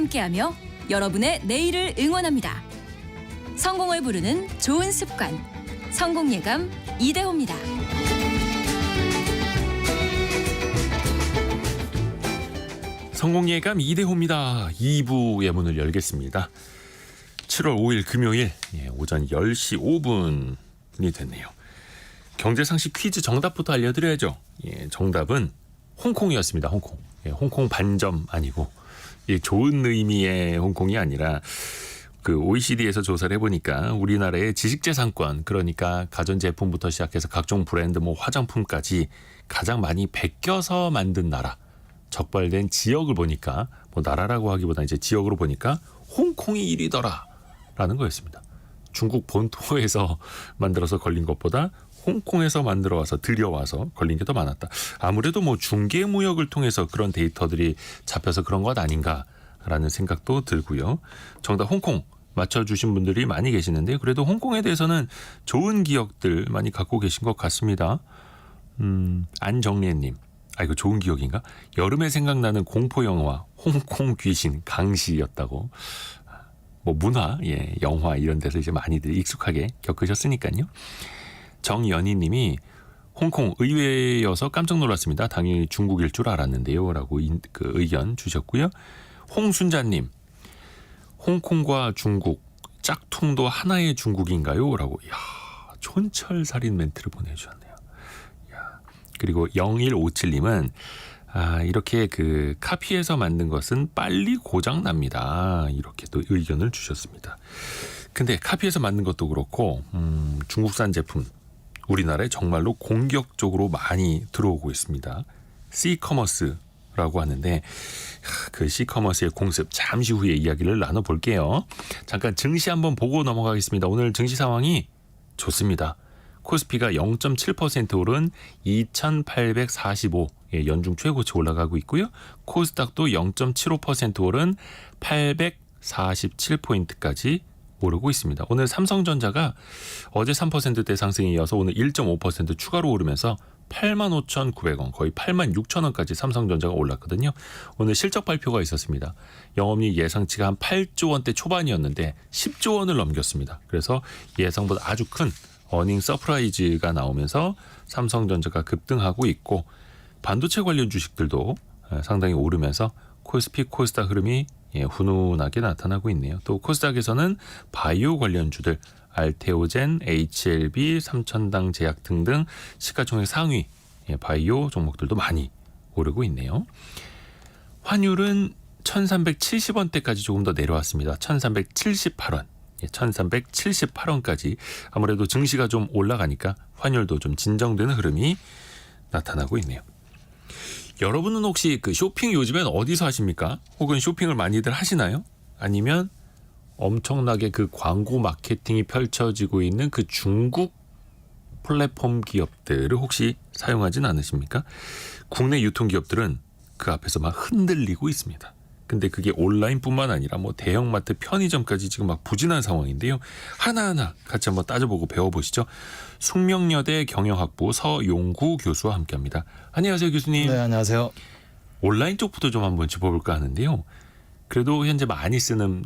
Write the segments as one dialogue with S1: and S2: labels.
S1: 함께하며 여러분의 내일을 응원합니다. 성공을 부르는 좋은 습관, 성공예감 이대호입니다.
S2: 성공예감 이대호입니다. 2부의 문을 열겠습니다. 7월 5일 금요일 오전 10시 5분이 됐네요. 경제상식 퀴즈 정답부터 알려드려야죠. 정답은 홍콩이었습니다. 홍콩. 홍콩 반점 아니고 좋은 의미의 홍콩이 아니라 그 OECD에서 조사를 해보니까 우리나라의 지식재산권, 그러니까 가전제품부터 시작해서 각종 브랜드, 화장품까지 가장 많이 베껴서 만든 나라, 적발된 지역을 보니까 나라라고 하기보다 이제 지역으로 보니까 홍콩이 1위더라라는 거였습니다. 중국 본토에서 만들어서 걸린 것보다 홍콩에서 만들어와서 들여와서 걸린 게 더 많았다. 아무래도 중개무역을 통해서 그런 데이터들이 잡혀서 그런 것 아닌가라는 생각도 들고요. 정답 홍콩 맞춰주신 분들이 많이 계시는데 그래도 홍콩에 대해서는 좋은 기억들 많이 갖고 계신 것 같습니다. 안정래님, 이거 좋은 기억인가? 여름에 생각나는 공포영화 홍콩 귀신 강시였다고. 문화, 영화 이런 데서 이제 많이들 익숙하게 겪으셨으니까요. 정연희님이 홍콩 의외여서 깜짝 놀랐습니다. 당연히 중국일 줄 알았는데요. 라고 그 의견 주셨고요. 홍순자님, 홍콩과 중국 짝퉁도 하나의 중국인가요? 라고 촌철살인 멘트를 보내주셨네요. 그리고 0157님은 이렇게 그 카피해서 만든 것은 빨리 고장납니다. 이렇게 또 의견을 주셨습니다. 근데 카피해서 만든 것도 그렇고 중국산 제품 우리나라에 정말로 공격적으로 많이 들어오고 있습니다. C커머스라고 하는데 그 C커머스의 공습 잠시 후에 이야기를 나눠볼게요. 잠깐 증시 한번 보고 넘어가겠습니다. 오늘 증시 상황이 좋습니다. 코스피가 0.7% 오른 2845 연중 최고치 올라가고 있고요. 코스닥도 0.75% 오른 847포인트까지 오르고 있습니다. 오늘 삼성전자가 어제 3%대 상승에 이어서 오늘 1.5% 추가로 오르면서 85,900원, 거의 86,000원까지 삼성전자가 올랐거든요. 오늘 실적 발표가 있었습니다. 영업이익 예상치가 한 8조 원대 초반이었는데 10조 원을 넘겼습니다. 그래서 예상보다 아주 큰 어닝 서프라이즈가 나오면서 삼성전자가 급등하고 있고 반도체 관련 주식들도 상당히 오르면서 코스피, 코스닥 흐름이 훈훈하게 나타나고 있네요. 또 코스닥에서는 바이오 관련주들 알테오젠, HLB, 삼천당 제약 등등 시가총액 상위 바이오 종목들도 많이 오르고 있네요. 환율은 1370원대까지 조금 더 내려왔습니다. 1378원. 1378원까지 아무래도 증시가 좀 올라가니까 환율도 좀 진정되는 흐름이 나타나고 있네요. 여러분은 혹시 그 쇼핑 요즘엔 어디서 하십니까? 혹은 쇼핑을 많이들 하시나요? 아니면 엄청나게 그 광고 마케팅이 펼쳐지고 있는 그 중국 플랫폼 기업들을 혹시 사용하진 않으십니까? 국내 유통기업들은 그 앞에서 막 흔들리고 있습니다. 근데 그게 온라인뿐만 아니라 대형마트, 편의점까지 지금 막 부진한 상황인데요. 하나하나 같이 한번 따져보고 배워보시죠. 숙명여대 경영학부 서용구 교수와 함께합니다. 안녕하세요, 교수님.
S3: 네, 안녕하세요.
S2: 온라인 쪽부터 좀 한번 짚어볼까 하는데요. 그래도 현재 많이 쓰는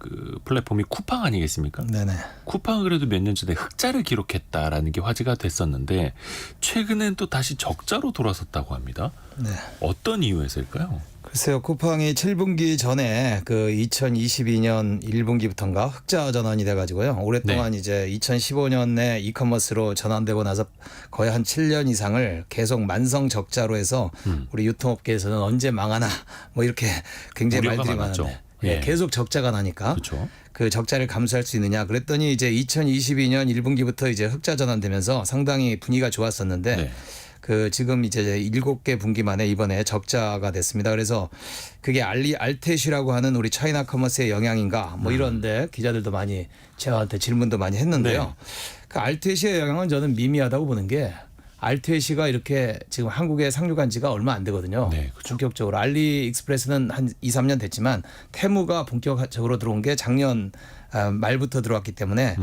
S2: 그 플랫폼이 쿠팡 아니겠습니까?
S3: 네네.
S2: 쿠팡은 그래도 몇 년 전에 흑자를 기록했다라는 게 화제가 됐었는데 최근엔 또 다시 적자로 돌아섰다고 합니다.
S3: 네.
S2: 어떤 이유에서일까요?
S3: 글쎄요, 쿠팡이 7분기 전에 그 2022년 1분기부터인가 흑자 전환이 돼가지고요. 오랫동안 이제 2015년에 이커머스로 전환되고 나서 거의 한 7년 이상을 계속 만성 적자로 해서 우리 유통업계에서는 언제 망하나 이렇게 굉장히 말들이 많은데 계속 적자가 나니까
S2: 그렇죠.
S3: 그 적자를 감수할 수 있느냐 그랬더니 이제 2022년 1분기부터 이제 흑자 전환되면서 상당히 분위기가 좋았었는데 그 지금 이제 7개 분기 만에 이번에 적자가 됐습니다. 그래서 그게 알테시라고 하는 우리 차이나 커머스의 영향인가 이런데 기자들도 많이 저한테 질문도 많이 했는데요. 그 알테시의 영향은 저는 미미하다고 보는 게 알테시가 이렇게 지금 한국에 상륙한 지가 얼마 안 되거든요.
S2: 네, 그렇죠.
S3: 본격적으로 알리익스프레스는 한 2, 3년 됐지만 테무가 본격적으로 들어온 게 작년 말부터 들어왔기 때문에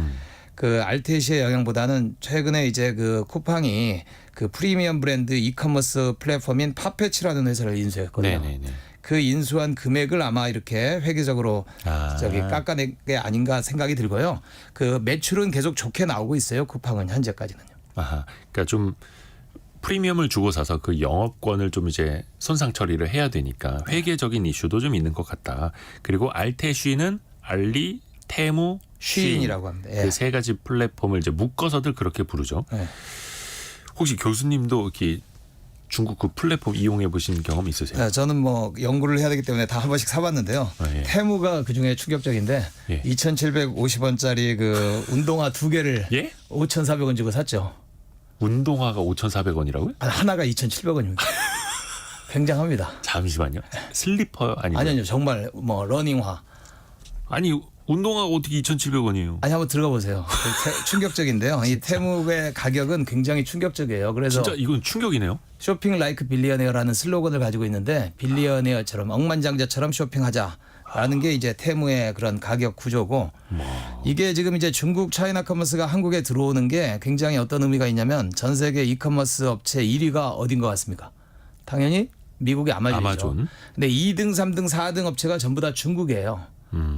S3: 그 알테시의 영향보다는 최근에 이제 그 쿠팡이 그 프리미엄 브랜드 이커머스 플랫폼인 파페치라는 회사를 인수했거든요.
S2: 네네네.
S3: 그 인수한 금액을 아마 이렇게 회계적으로
S2: 아.
S3: 깎아낸 게 아닌가 생각이 들고요. 그 매출은 계속 좋게 나오고 있어요. 쿠팡은 현재까지는요.
S2: 아하. 그러니까 좀 프리미엄을 주고 사서 그 영업권을 좀 이제 손상 처리를 해야 되니까 회계적인 이슈도 좀 있는 것 같다. 그리고 알테쉬는 알리, 테무,
S3: 쉬인이라고 합니다. 예.
S2: 그 세 가지 플랫폼을 이제 묶어서들 그렇게 부르죠.
S3: 예.
S2: 혹시 교수님도 이렇게 중국 그 플랫폼 이용해 보신 경험 있으세요?
S3: 저는 뭐 연구를 해야 되기 때문에 다 한 번씩 사봤는데요.
S2: 아, 예.
S3: 테무가 그 중에 충격적인데
S2: 예.
S3: 2,750원짜리 그 운동화 두 개를
S2: 예?
S3: 5,400원 주고 샀죠.
S2: 운동화가 5,400원이라고요?
S3: 하나가 2,700원입니다. 굉장합니다.
S2: 잠시만요. 슬리퍼 아니고
S3: 아니요, 정말 뭐 러닝화.
S2: 아니 운동화가 어떻게 2,700원이에요?
S3: 아니 한번 들어가 보세요. 충격적인데요. 이 테무의 가격은 굉장히 충격적이에요. 그래서
S2: 진짜 이건 충격이네요.
S3: 쇼핑 라이크 빌리어네어라는 슬로건을 가지고 있는데 빌리어네어처럼 억만장자처럼 쇼핑하자라는 게 이제 테무의 그런 가격 구조고 이게 지금 이제 중국 차이나 커머스가 한국에 들어오는 게 굉장히 어떤 의미가 있냐면 전 세계 이커머스 업체 1위가 어딘 것 같습니까? 당연히 미국의 아마존이죠.
S2: 아마존.
S3: 근데 2등, 3등, 4등 업체가 전부 다 중국이에요.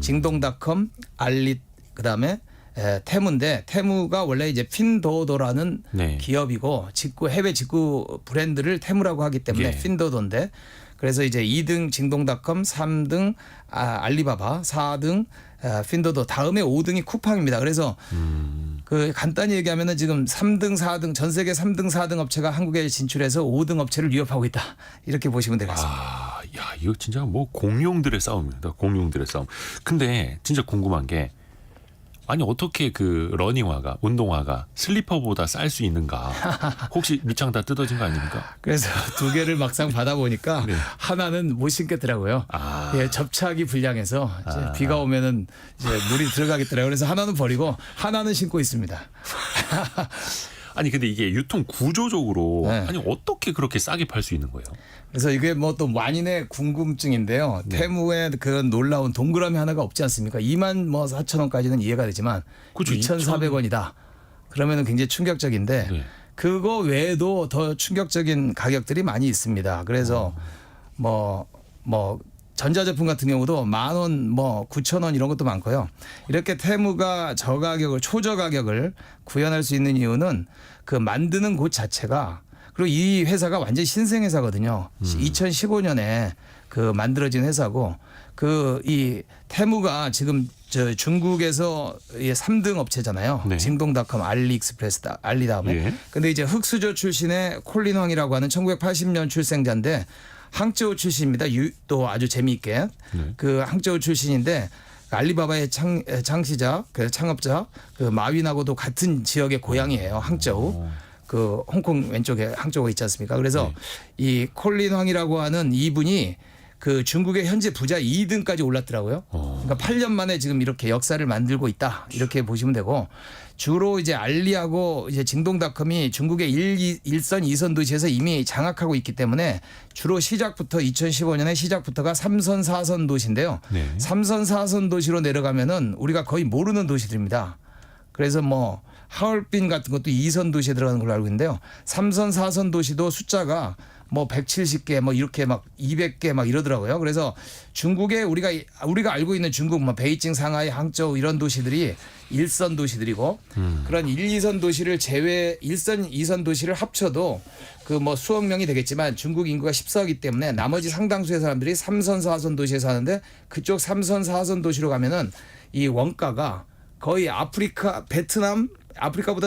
S3: 징동닷컴, 알리 그다음에 테무인데 테무가 원래 이제 핀도도라는
S2: 네.
S3: 기업이고 해외 직구 브랜드를 테무라고 하기 때문에
S2: 예.
S3: 핀도도인데 그래서 이제 2등 징동닷컴, 3등 알리바바, 4등 핀도도, 다음에 5등이 쿠팡입니다. 그래서 그 간단히 얘기하면은 지금 3등, 4등 전 세계 3등, 4등 업체가 한국에 진출해서 5등 업체를 위협하고 있다. 이렇게 보시면 되겠습니다.
S2: 아, 야, 이거 진짜 뭐 공룡들의 싸움입니다. 공룡들의 싸움. 근데 진짜 궁금한 게 아니 어떻게 그 러닝화가 운동화가 슬리퍼보다 쌀 수 있는가? 혹시 밑창 다 뜯어진 거 아닙니까?
S3: 그래서 두 개를 막상 받아보니까
S2: 네.
S3: 하나는 못 신겠더라고요. 예, 접착이 불량해서 이제 비가 오면은 이제 물이 들어가겠더라고요. 그래서 하나는 버리고 하나는 신고 있습니다.
S2: 아니 근데 이게 유통 구조적으로
S3: 네.
S2: 아니 어떻게 그렇게 싸게 팔 수 있는 거예요?
S3: 그래서 이게 뭐 또 만인의 궁금증인데요. 테무에 그런 놀라운 동그라미 하나가 없지 않습니까? 2만 뭐 4천 원까지는 이해가 되지만
S2: 그렇죠.
S3: 2,400원이다. 그러면은 굉장히 충격적인데
S2: 네.
S3: 그거 외에도 더 충격적인 가격들이 많이 있습니다. 그래서 뭐 전자제품 같은 경우도 10,000원, 뭐 9,000원 이런 것도 많고요. 이렇게 테무가 저가격을 초저가격을 구현할 수 있는 이유는 그 만드는 곳 자체가 그리고 이 회사가 완전 신생 회사거든요. 2015년에 그 만들어진 회사고 그 이 테무가 지금 저 중국에서 3등 업체잖아요.
S2: 네.
S3: 징동닷컴, 알리익스프레스, 알리 다음에.
S2: 예.
S3: 근데 이제 흑수저 출신의 콜린 황이라고 하는 1980년 출생자인데 항저우 출신입니다. 또 아주 재미있게
S2: 네.
S3: 그 항저우 출신인데 알리바바의 창시자, 그 창업자, 그 마윈하고도 같은 지역의 고향이에요. 항저우. 그 홍콩 왼쪽에 항저우가 있지 않습니까? 그래서 이 콜린 황이라고 하는 이분이 그 중국의 현재 부자 2등까지 올랐더라고요. 그러니까 8년 만에 지금 이렇게 역사를 만들고 있다. 이렇게 보시면 되고 주로 이제 알리하고 이제 징동닷컴이 중국의 1선, 2선 도시에서 이미 장악하고 있기 때문에 주로 시작부터 2015년에 시작부터가 3선, 4선 도시인데요.
S2: 네.
S3: 3선, 4선 도시로 내려가면은 우리가 거의 모르는 도시들입니다. 그래서 뭐 하얼빈 같은 것도 2선 도시에 들어가는 걸로 알고 있는데요. 3선, 4선 도시도 숫자가 뭐 170개 뭐 이렇게 막 200개 막 이러더라고요. 그래서 중국에 우리가 알고 있는 중국 뭐 베이징, 상하이, 항저우 이런 도시들이 1선 도시들이고 그런 1, 2선 도시를 제외 1선, 2선 도시를 합쳐도 그 뭐 수억 명이 되겠지만 중국 인구가 14억이기 때문에 나머지 상당수의 사람들이 3선, 4선 도시에 사는데 그쪽 3선, 4선 도시로 가면은 이 원가가 거의 아프리카보다는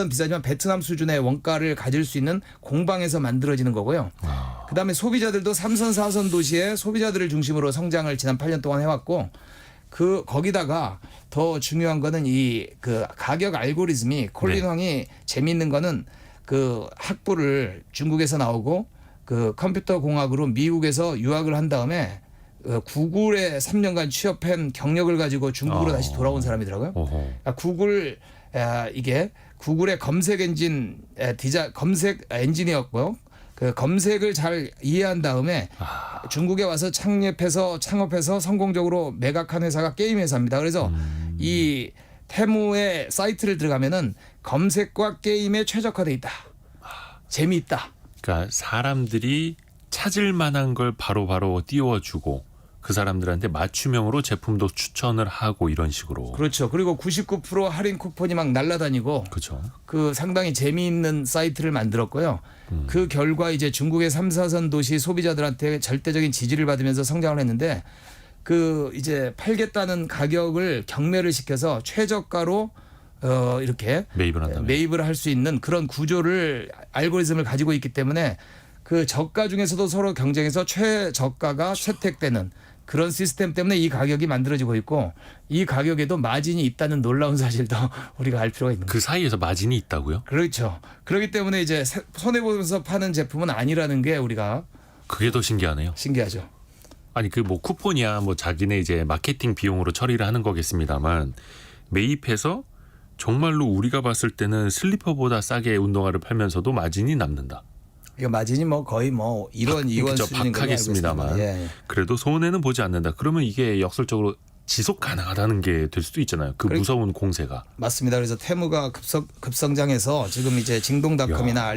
S3: 비싸지만 베트남 수준의 원가를 가질 수 있는 공방에서 만들어지는 거고요. 그다음에 소비자들도 3선, 4선 도시의 소비자들을 중심으로 성장을 지난 8년 동안 해왔고 거기다가 더 중요한 거는 이 그 가격 알고리즘이 콜린 황이 재미있는 거는 그 학부를 중국에서 나오고 그 컴퓨터 공학으로 미국에서 유학을 한 다음에 구글에 3년간 취업한 경력을 가지고 중국으로 다시 돌아온 사람이더라고요. 그러니까 이게 구글의 검색 엔진 검색 엔진이었고요. 그 검색을 잘 이해한 다음에 중국에 와서 창업해서 성공적으로 매각한 회사가 게임 회사입니다. 그래서 이 테무의 사이트를 들어가면은 검색과 게임에 최적화돼 있다. 재미있다.
S2: 그러니까 사람들이 찾을 만한 걸 바로바로 띄워주고 그 사람들한테 맞춤형으로 제품도 추천을 하고 이런 식으로.
S3: 그렇죠. 그리고 99% 할인 쿠폰이 막 날아다니고
S2: 그렇죠.
S3: 그 상당히 재미있는 사이트를 만들었고요. 그 결과 이제 중국의 3, 4선 도시 소비자들한테 절대적인 지지를 받으면서 성장을 했는데 그 이제 팔겠다는 가격을 경매를 시켜서 최저가로 이렇게
S2: 매입을 한다면.
S3: 매입을 할 수 있는 그런 구조를 알고리즘을 가지고 있기 때문에 그 저가 중에서도 서로 경쟁해서 최저가가 채택되는 그런 시스템 때문에 이 가격이 만들어지고 있고 이 가격에도 마진이 있다는 놀라운 사실도 우리가 알 필요가 있는 거죠.
S2: 그 사이에서 마진이 있다고요?
S3: 그렇죠. 그렇기 때문에 이제 손해보면서 파는 제품은 아니라는 게 우리가
S2: 그게 더 신기하네요.
S3: 신기하죠.
S2: 아니 그 뭐 쿠폰이야 뭐 자기네 이제 마케팅 비용으로 처리를 하는 거겠습니다만 매입해서 정말로 우리가 봤을 때는 슬리퍼보다 싸게 운동화를 팔면서도 마진이 남는다.
S3: 이거 마진이 뭐 거의 뭐 1원, 2원
S2: 그쵸,
S3: 수준인 걸로 알고
S2: 박하겠습니다만
S3: 있습니다. 예, 예.
S2: 그래도 손해는 보지 않는다. 그러면 이게 역설적으로 지속 가능하다는 게 될 수도 있잖아요. 그 무서운 공세가.
S3: 맞습니다. 그래서 테무가 급성장해서 지금 이제 징동닷컴이나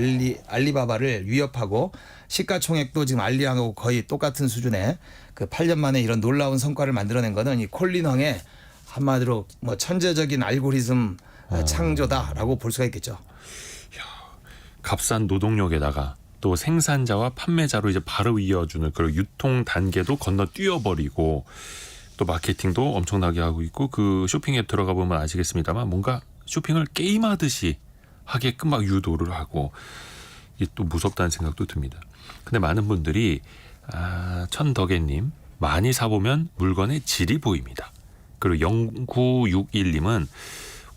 S3: 알리바바를 위협하고 시가총액도 지금 알리하고 거의 똑같은 수준의 그 8년 만에 이런 놀라운 성과를 만들어낸 거는 이 콜린왕의 한마디로 뭐 천재적인 알고리즘 창조다라고 볼 수가 있겠죠.
S2: 값싼 노동력에다가 또 생산자와 판매자로 이제 바로 이어주는 그런 유통 단계도 건너뛰어버리고 또 마케팅도 엄청나게 하고 있고 그 쇼핑에 들어가 보면 아시겠습니다만 뭔가 쇼핑을 게임하듯이 하게끔 막 유도를 하고 이게 또 무섭다는 생각도 듭니다. 근데 많은 분들이 천덕애님 많이 사보면 물건의 질이 보입니다. 그리고 0961님은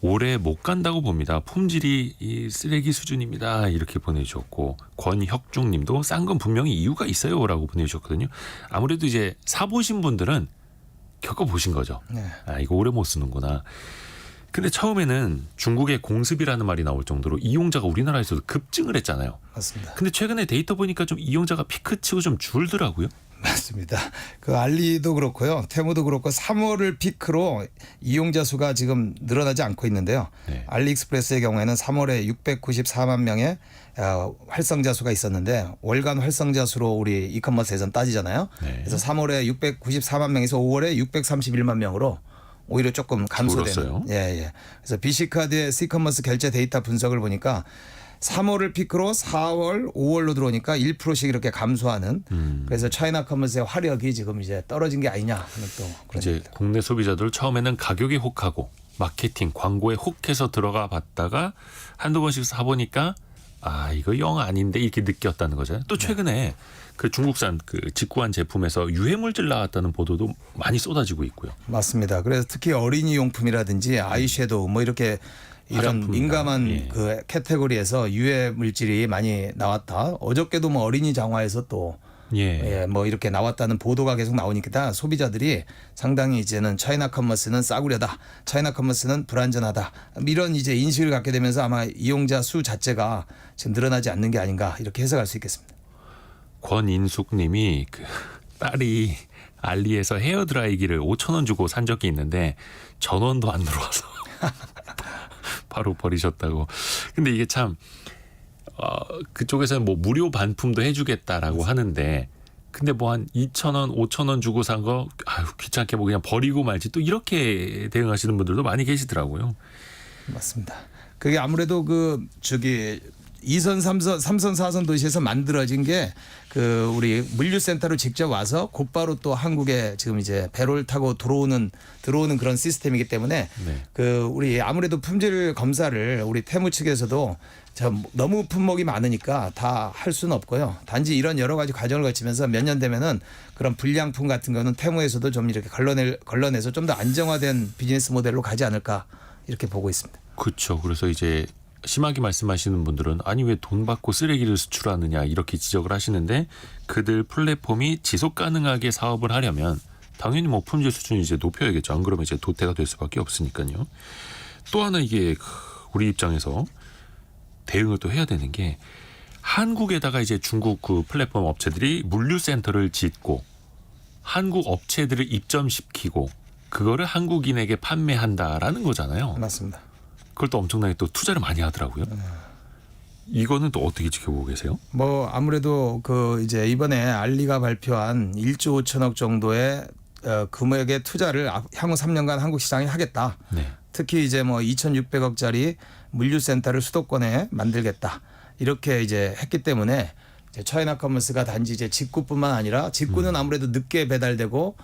S2: 올해 못 간다고 봅니다. 품질이 이 쓰레기 수준입니다. 이렇게 보내주셨고 권혁중님도 싼 건 분명히 이유가 있어요라고 보내주셨거든요. 아무래도 이제 사보신 분들은 겪어보신 거죠.
S3: 네.
S2: 이거 오래 못 쓰는구나. 근데 처음에는 중국의 공습이라는 말이 나올 정도로 이용자가 우리나라에서도 급증을 했잖아요.
S3: 맞습니다.
S2: 근데 최근에 데이터 보니까 좀 이용자가 피크치고 좀 줄더라고요.
S3: 맞습니다. 그 알리도 그렇고요. 테무도 그렇고 3월을 피크로 이용자 수가 지금 늘어나지 않고 있는데요.
S2: 네.
S3: 알리익스프레스의 경우에는 3월에 694만 명의 활성자 수가 있었는데 월간 활성자 수로 우리 이커머스에선 따지잖아요.
S2: 네.
S3: 그래서 3월에 694만 명에서 5월에 631만 명으로 오히려 조금 감소되는.
S2: 줄었어요?
S3: 예, 예. 그래서 BC카드의 C커머스 결제 데이터 분석을 보니까 3월을 피크로 4월, 5월로 들어오니까 1%씩 이렇게 감소하는. 그래서 차이나 커머스의 화력이 지금 이제 떨어진 게 아니냐 하는 또 그런
S2: 이제
S3: 얘기입니다.
S2: 국내 소비자들 처음에는 가격에 혹하고 마케팅, 광고에 혹해서 들어가 봤다가 한두 번씩 사보니까 이거 영 아닌데 이렇게 느꼈다는 거잖아요. 또 최근에 그 중국산 그 직구한 제품에서 유해물질 나왔다는 보도도 많이 쏟아지고 있고요.
S3: 맞습니다. 그래서 특히 어린이 용품이라든지 아이섀도우 뭐 이렇게 이런
S2: 화장품이나,
S3: 민감한
S2: 예.
S3: 그 카테고리에서 유해 물질이 많이 나왔다. 어저께도 뭐 어린이 장화에서 또
S2: 예.
S3: 뭐 이렇게 나왔다는 보도가 계속 나오니까 소비자들이 상당히 이제는 차이나 커머스는 싸구려다. 차이나 커머스는 불안전하다. 이런 이제 인식을 갖게 되면서 아마 이용자 수 자체가 지금 늘어나지 않는 게 아닌가 이렇게 해석할 수 있겠습니다.
S2: 권인숙님이 그 딸이 알리에서 헤어드라이기를 5,000원 주고 산 적이 있는데 전원도 안 들어와서 바로 버리셨다고. 근데 이게 참 그쪽에서는 뭐 무료 반품도 해주겠다라고 하는데 근데 뭐 한 2,000원, 5,000원 주고 산 거 귀찮게 뭐 그냥 버리고 말지 또 이렇게 대응하시는 분들도 많이 계시더라고요.
S3: 맞습니다. 그게 아무래도 그 저기 2선, 3선, 3선, 4선 도시에서 만들어진 게 그 우리 물류센터로 직접 와서 곧바로 또 한국에 지금 이제 배를 타고 들어오는 그런 시스템이기 때문에
S2: 네.
S3: 그 우리 아무래도 품질 검사를 우리 테무 측에서도 너무 품목이 많으니까 다 할 수는 없고요. 단지 이런 여러 가지 과정을 거치면서 몇 년 되면은 그런 불량품 같은 거는 테무에서도 좀 이렇게 걸러내서 좀 더 안정화된 비즈니스 모델로 가지 않을까 이렇게 보고 있습니다.
S2: 그렇죠. 그래서 이제 심하게 말씀하시는 분들은 아니 왜 돈 받고 쓰레기를 수출하느냐 이렇게 지적을 하시는데 그들 플랫폼이 지속 가능하게 사업을 하려면 당연히 뭐 품질 수준이 이제 높여야겠죠. 안 그러면 이제 도태가 될 수밖에 없으니까요. 또 하나 이게 우리 입장에서 대응을 또 해야 되는 게 한국에다가 이제 중국 그 플랫폼 업체들이 물류센터를 짓고 한국 업체들을 입점시키고 그거를 한국인에게 판매한다라는 거잖아요.
S3: 맞습니다.
S2: 그걸 또 엄청나게 또 투자를 많이 하더라고요. 이거는 또 어떻게 지켜보고 계세요?
S3: 뭐 아무래도 그 이제 이번에 알리가 발표한 1조 5천억 정도의 금액의 투자를 향후 3년간 한국 시장에 하겠다.
S2: 네.
S3: 특히 이제 뭐 2,600억짜리 물류센터를 수도권에 만들겠다. 이렇게 이제 했기 때문에 이제 차이나 커머스가 단지 이제 직구뿐만 아니라 직구는 아무래도 늦게 배달되고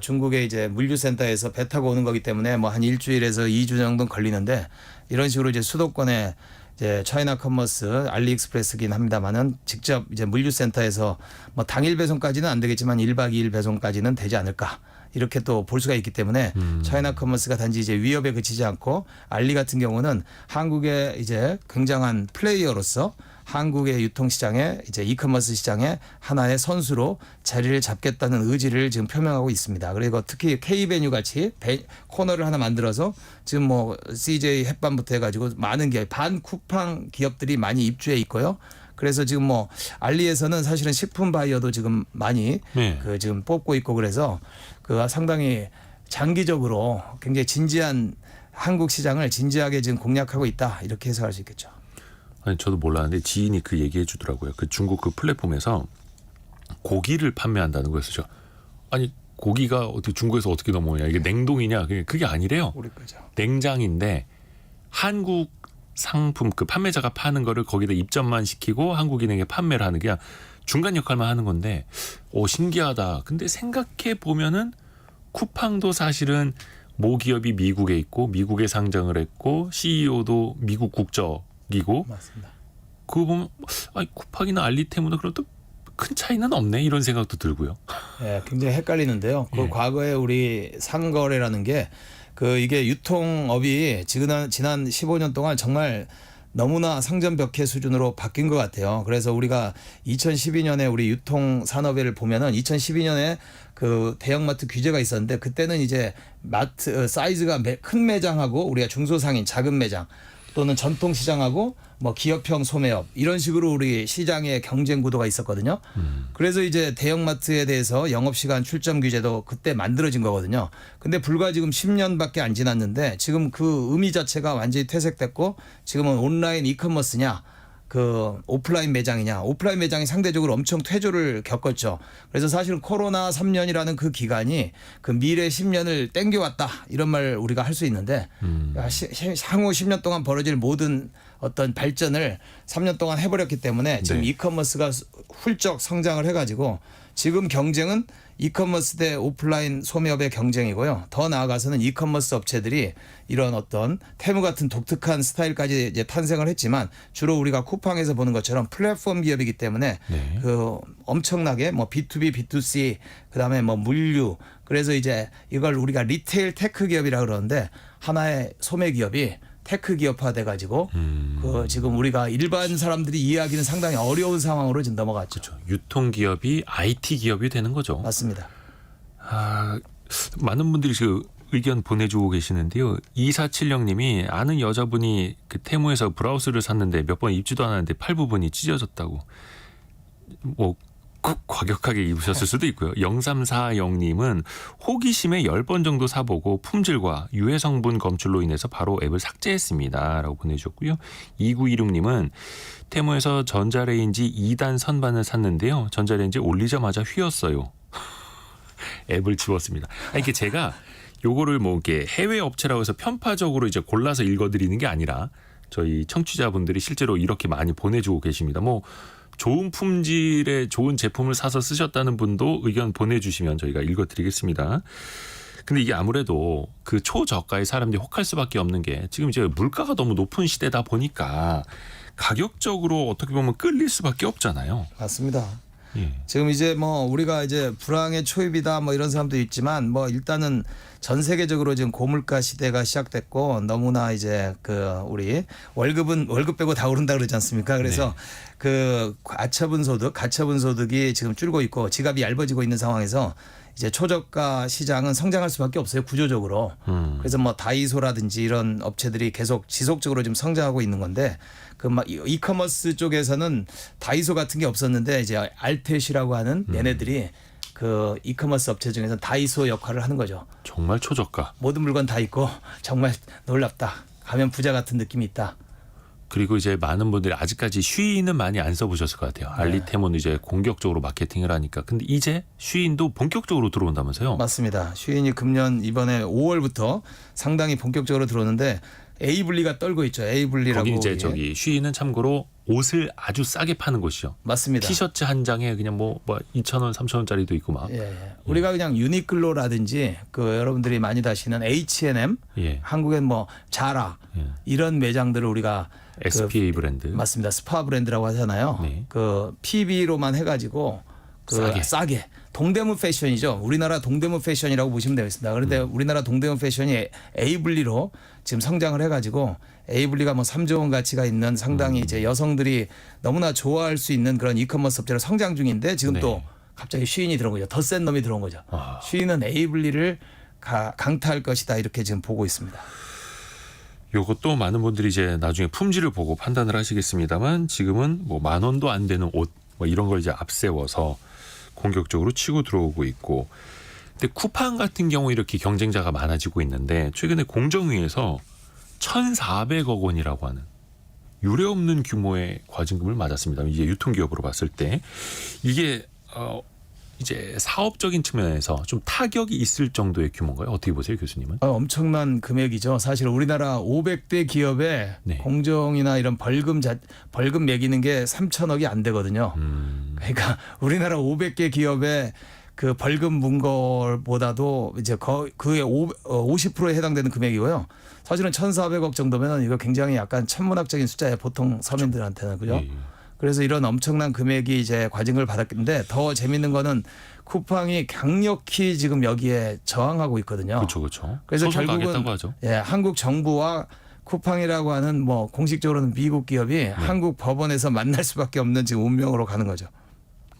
S3: 중국의 이제 물류센터에서 배 타고 오는 거기 때문에 뭐 한 일주일에서 2주 정도 걸리는데 이런 식으로 이제 수도권에 이제 차이나 커머스 알리익스프레스긴 합니다만은 직접 이제 물류센터에서 뭐 당일 배송까지는 안 되겠지만 1박 2일 배송까지는 되지 않을까. 이렇게 또 볼 수가 있기 때문에 차이나 커머스가 단지 이제 위협에 그치지 않고 알리 같은 경우는 한국의 이제 굉장한 플레이어로서 한국의 유통시장에 이제 이커머스 시장에 하나의 선수로 자리를 잡겠다는 의지를 지금 표명하고 있습니다. 그리고 특히 K베뉴 같이 코너를 하나 만들어서 지금 뭐 CJ 햇반부터 해가지고 많은 기업, 반 쿠팡 기업들이 많이 입주해 있고요. 그래서 지금 뭐 알리에서는 사실은 식품 바이어도 지금 많이
S2: 네.
S3: 그 지금 뽑고 있고 그래서 그 상당히 장기적으로 굉장히 진지한 한국 시장을 진지하게 지금 공략하고 있다 이렇게 해석할 수 있겠죠.
S2: 아니 저도 몰랐는데 지인이 그 얘기해 주더라고요. 그 중국 그 플랫폼에서 고기를 판매한다는 거였죠. 아니 고기가 어떻게 중국에서 어떻게 넘어오냐 이게 냉동이냐 그게 아니래요.
S3: 우리 거죠.
S2: 냉장인데 한국 상품 그 판매자가 파는 거를 거기다 입점만 시키고 한국인에게 판매를 하는 게 중간 역할만 하는 건데 신기하다. 근데 생각해 보면은 쿠팡도 사실은 모기업이 미국에 있고 미국에 상장을 했고 CEO도 미국 국적이고
S3: 맞습니다.
S2: 그거 보면 쿠팡이나 알리테무나 그런 또 큰 차이는 없네 이런 생각도 들고요.
S3: 예, 굉장히 헷갈리는데요. 그
S2: 예.
S3: 과거에 우리 상거래라는 게 그 이게 유통업이 지난 15년 동안 정말 너무나 상전벽해 수준으로 바뀐 것 같아요. 그래서 우리가 2012년에 우리 유통산업을 보면은 2012년에 그 대형마트 규제가 있었는데 그때는 이제 마트 사이즈가 큰 매장하고 우리가 중소상인 작은 매장 또는 전통시장하고 뭐 기업형 소매업 이런 식으로 우리 시장의 경쟁 구도가 있었거든요. 그래서 이제 대형마트에 대해서 영업시간 출점 규제도 그때 만들어진 거거든요. 근데 불과 지금 10년밖에 안 지났는데 지금 그 의미 자체가 완전히 퇴색됐고 지금은 온라인 이커머스냐 그 오프라인 매장이냐 오프라인 매장이 상대적으로 엄청 퇴조를 겪었죠. 그래서 사실은 코로나 3년이라는 그 기간이 그 미래 10년을 땡겨왔다 이런 말 우리가 할 수 있는데 향후 10년 동안 벌어질 모든 어떤 발전을 3년 동안 해버렸기 때문에 지금
S2: 네.
S3: 이커머스가 훌쩍 성장을 해가지고 지금 경쟁은 이커머스 대 오프라인 소매업의 경쟁이고요. 더 나아가서는 이커머스 업체들이 이런 어떤 테무 같은 독특한 스타일까지 이제 탄생을 했지만 주로 우리가 쿠팡에서 보는 것처럼 플랫폼 기업이기 때문에
S2: 네.
S3: 그 엄청나게 뭐 B2B, B2C 그다음에 뭐 물류 그래서 이제 이걸 우리가 리테일 테크 기업이라 그러는데 하나의 소매 기업이 테크 기업화돼 가지고 그 지금 우리가 일반 사람들이 이해하기는 상당히 어려운 상황으로 지금 넘어갔죠.
S2: 그렇죠. 유통기업이 IT 기업이 되는 거죠.
S3: 맞습니다.
S2: 많은 분들이 그 의견 보내주고 계시는데요. 2470님이 아는 여자분이 그 테무에서 브라우스를 샀는데 몇 번 입지도 않았는데 팔 부분이 찢어졌다고. 뭐 과격하게 입으셨을 수도 있고요. 0340님은 호기심에 10번 정도 사보고 품질과 유해 성분 검출로 인해서 바로 앱을 삭제했습니다. 라고 보내주셨고요. 2916님은 테무에서 전자레인지 2단 선반을 샀는데요. 전자레인지 올리자마자 휘었어요. 앱을 지웠습니다. 이게 제가 요거를 뭐 이렇게 해외 업체라고 해서 편파적으로 이제 골라서 읽어드리는 게 아니라 저희 청취자분들이 실제로 이렇게 많이 보내주고 계십니다. 뭐 좋은 품질의 좋은 제품을 사서 쓰셨다는 분도 의견 보내주시면 저희가 읽어드리겠습니다. 근데 이게 아무래도 그 초저가의 사람들이 혹할 수밖에 없는 게 지금 이제 물가가 너무 높은 시대다 보니까 가격적으로 어떻게 보면 끌릴 수밖에 없잖아요.
S3: 맞습니다.
S2: 예.
S3: 지금 이제 뭐 우리가 이제 불황의 초입이다 뭐 이런 사람도 있지만 뭐 일단은 전 세계적으로 지금 고물가 시대가 시작됐고 너무나 이제 그 우리 월급 빼고 다 오른다 그러지 않습니까? 그래서
S2: 네.
S3: 그 가처분 소득이 지금 줄고 있고 지갑이 얇아지고 있는 상황에서 이제 초저가 시장은 성장할 수밖에 없어요 구조적으로. 그래서 뭐 다이소라든지 이런 업체들이 계속 지속적으로 지금 성장하고 있는 건데 그 막 이커머스 쪽에서는 다이소 같은 게 없었는데 이제 알텟이라고 하는 얘네들이 그 이커머스 업체 중에서 다이소 역할을 하는 거죠.
S2: 정말 초저가.
S3: 모든 물건 다 있고 정말 놀랍다. 가면 부자 같은 느낌이 있다.
S2: 그리고 이제 많은 분들이 아직까지 쉬인은 많이 안 써보셨을 것 같아요. 알리테몬은 이제 공격적으로 마케팅을 하니까. 근데 이제 쉬인도 본격적으로 들어온다면서요?
S3: 맞습니다. 쉬인이 금년 이번에 5월부터 상당히 본격적으로 들어오는데 에이블리가 떨고 있죠. 에이블리라고.
S2: 거기 이제
S3: 예.
S2: 저기 쉬인은 참고로 옷을 아주 싸게 파는 곳이요.
S3: 맞습니다.
S2: 티셔츠 한 장에 그냥 뭐 2,000원, 3,000원짜리도 있고 막.
S3: 예. 우리가 그냥 유니클로라든지 그 여러분들이 많이 다시는 H&M,
S2: 예.
S3: 한국엔 뭐 자라
S2: 예.
S3: 이런 매장들을 우리가
S2: SPA 브랜드.
S3: 맞습니다. 스파 브랜드라고 하잖아요.
S2: 네.
S3: 그 PB로만 해가지고 그 싸게 동대문 패션이죠. 우리나라 동대문 패션이라고 보시면 되겠습니다. 그런데 우리나라 동대문 패션이 에이블리로 지금 성장을 해가지고 에이블리가 뭐 3조 원 가치가 있는 상당히 이제 여성들이 너무나 좋아할 수 있는 그런 이커머스 업체로 성장 중인데 지금
S2: 네.
S3: 또 갑자기 쉬인이 들어온 거죠. 더 센 놈이 들어온 거죠.
S2: 아.
S3: 쉬인은 에이블리를 강타할 것이다 이렇게 지금 보고 있습니다.
S2: 요것도 많은 분들이 이제 나중에 품질을 보고 판단을 하시겠습니다만 지금은 뭐 10,000원도 안 되는 옷 뭐 이런 걸 이제 앞세워서 공격적으로 치고 들어오고 있고. 근데 쿠팡 같은 경우 이렇게 경쟁자가 많아지고 있는데 최근에 공정위에서 1,400억 원이라고 하는 유례 없는 규모의 과징금을 맞았습니다. 이제 유통기업으로 봤을 때 이게 이제 사업적인 측면에서 좀 타격이 있을 정도의 규모인가요? 어떻게 보세요, 교수님은?
S3: 엄청난 금액이죠. 사실 우리나라 500대 기업에
S2: 네.
S3: 공정이나 이런 벌금 매기는 게 3천억이 안 되거든요. 그러니까 우리나라 500개 기업에 그 벌금 문 것보다도 이제 그의 50%에 해당되는 금액이고요. 사실은 1,400억 정도면 이거 굉장히 약간 천문학적인 숫자예요. 보통 서민들한테는 그죠?
S2: 예.
S3: 그래서 이런 엄청난 금액이 이제 과징금을 받았는데 더 재밌는 거는 쿠팡이 강력히 지금 여기에 저항하고 있거든요.
S2: 그렇죠.
S3: 그래서
S2: 소송
S3: 결국은
S2: 가겠다고 하죠.
S3: 예, 한국 정부와 쿠팡이라고 하는 뭐 공식적으로는 미국 기업이 한국 법원에서 만날 수밖에 없는 지금 운명으로 가는 거죠.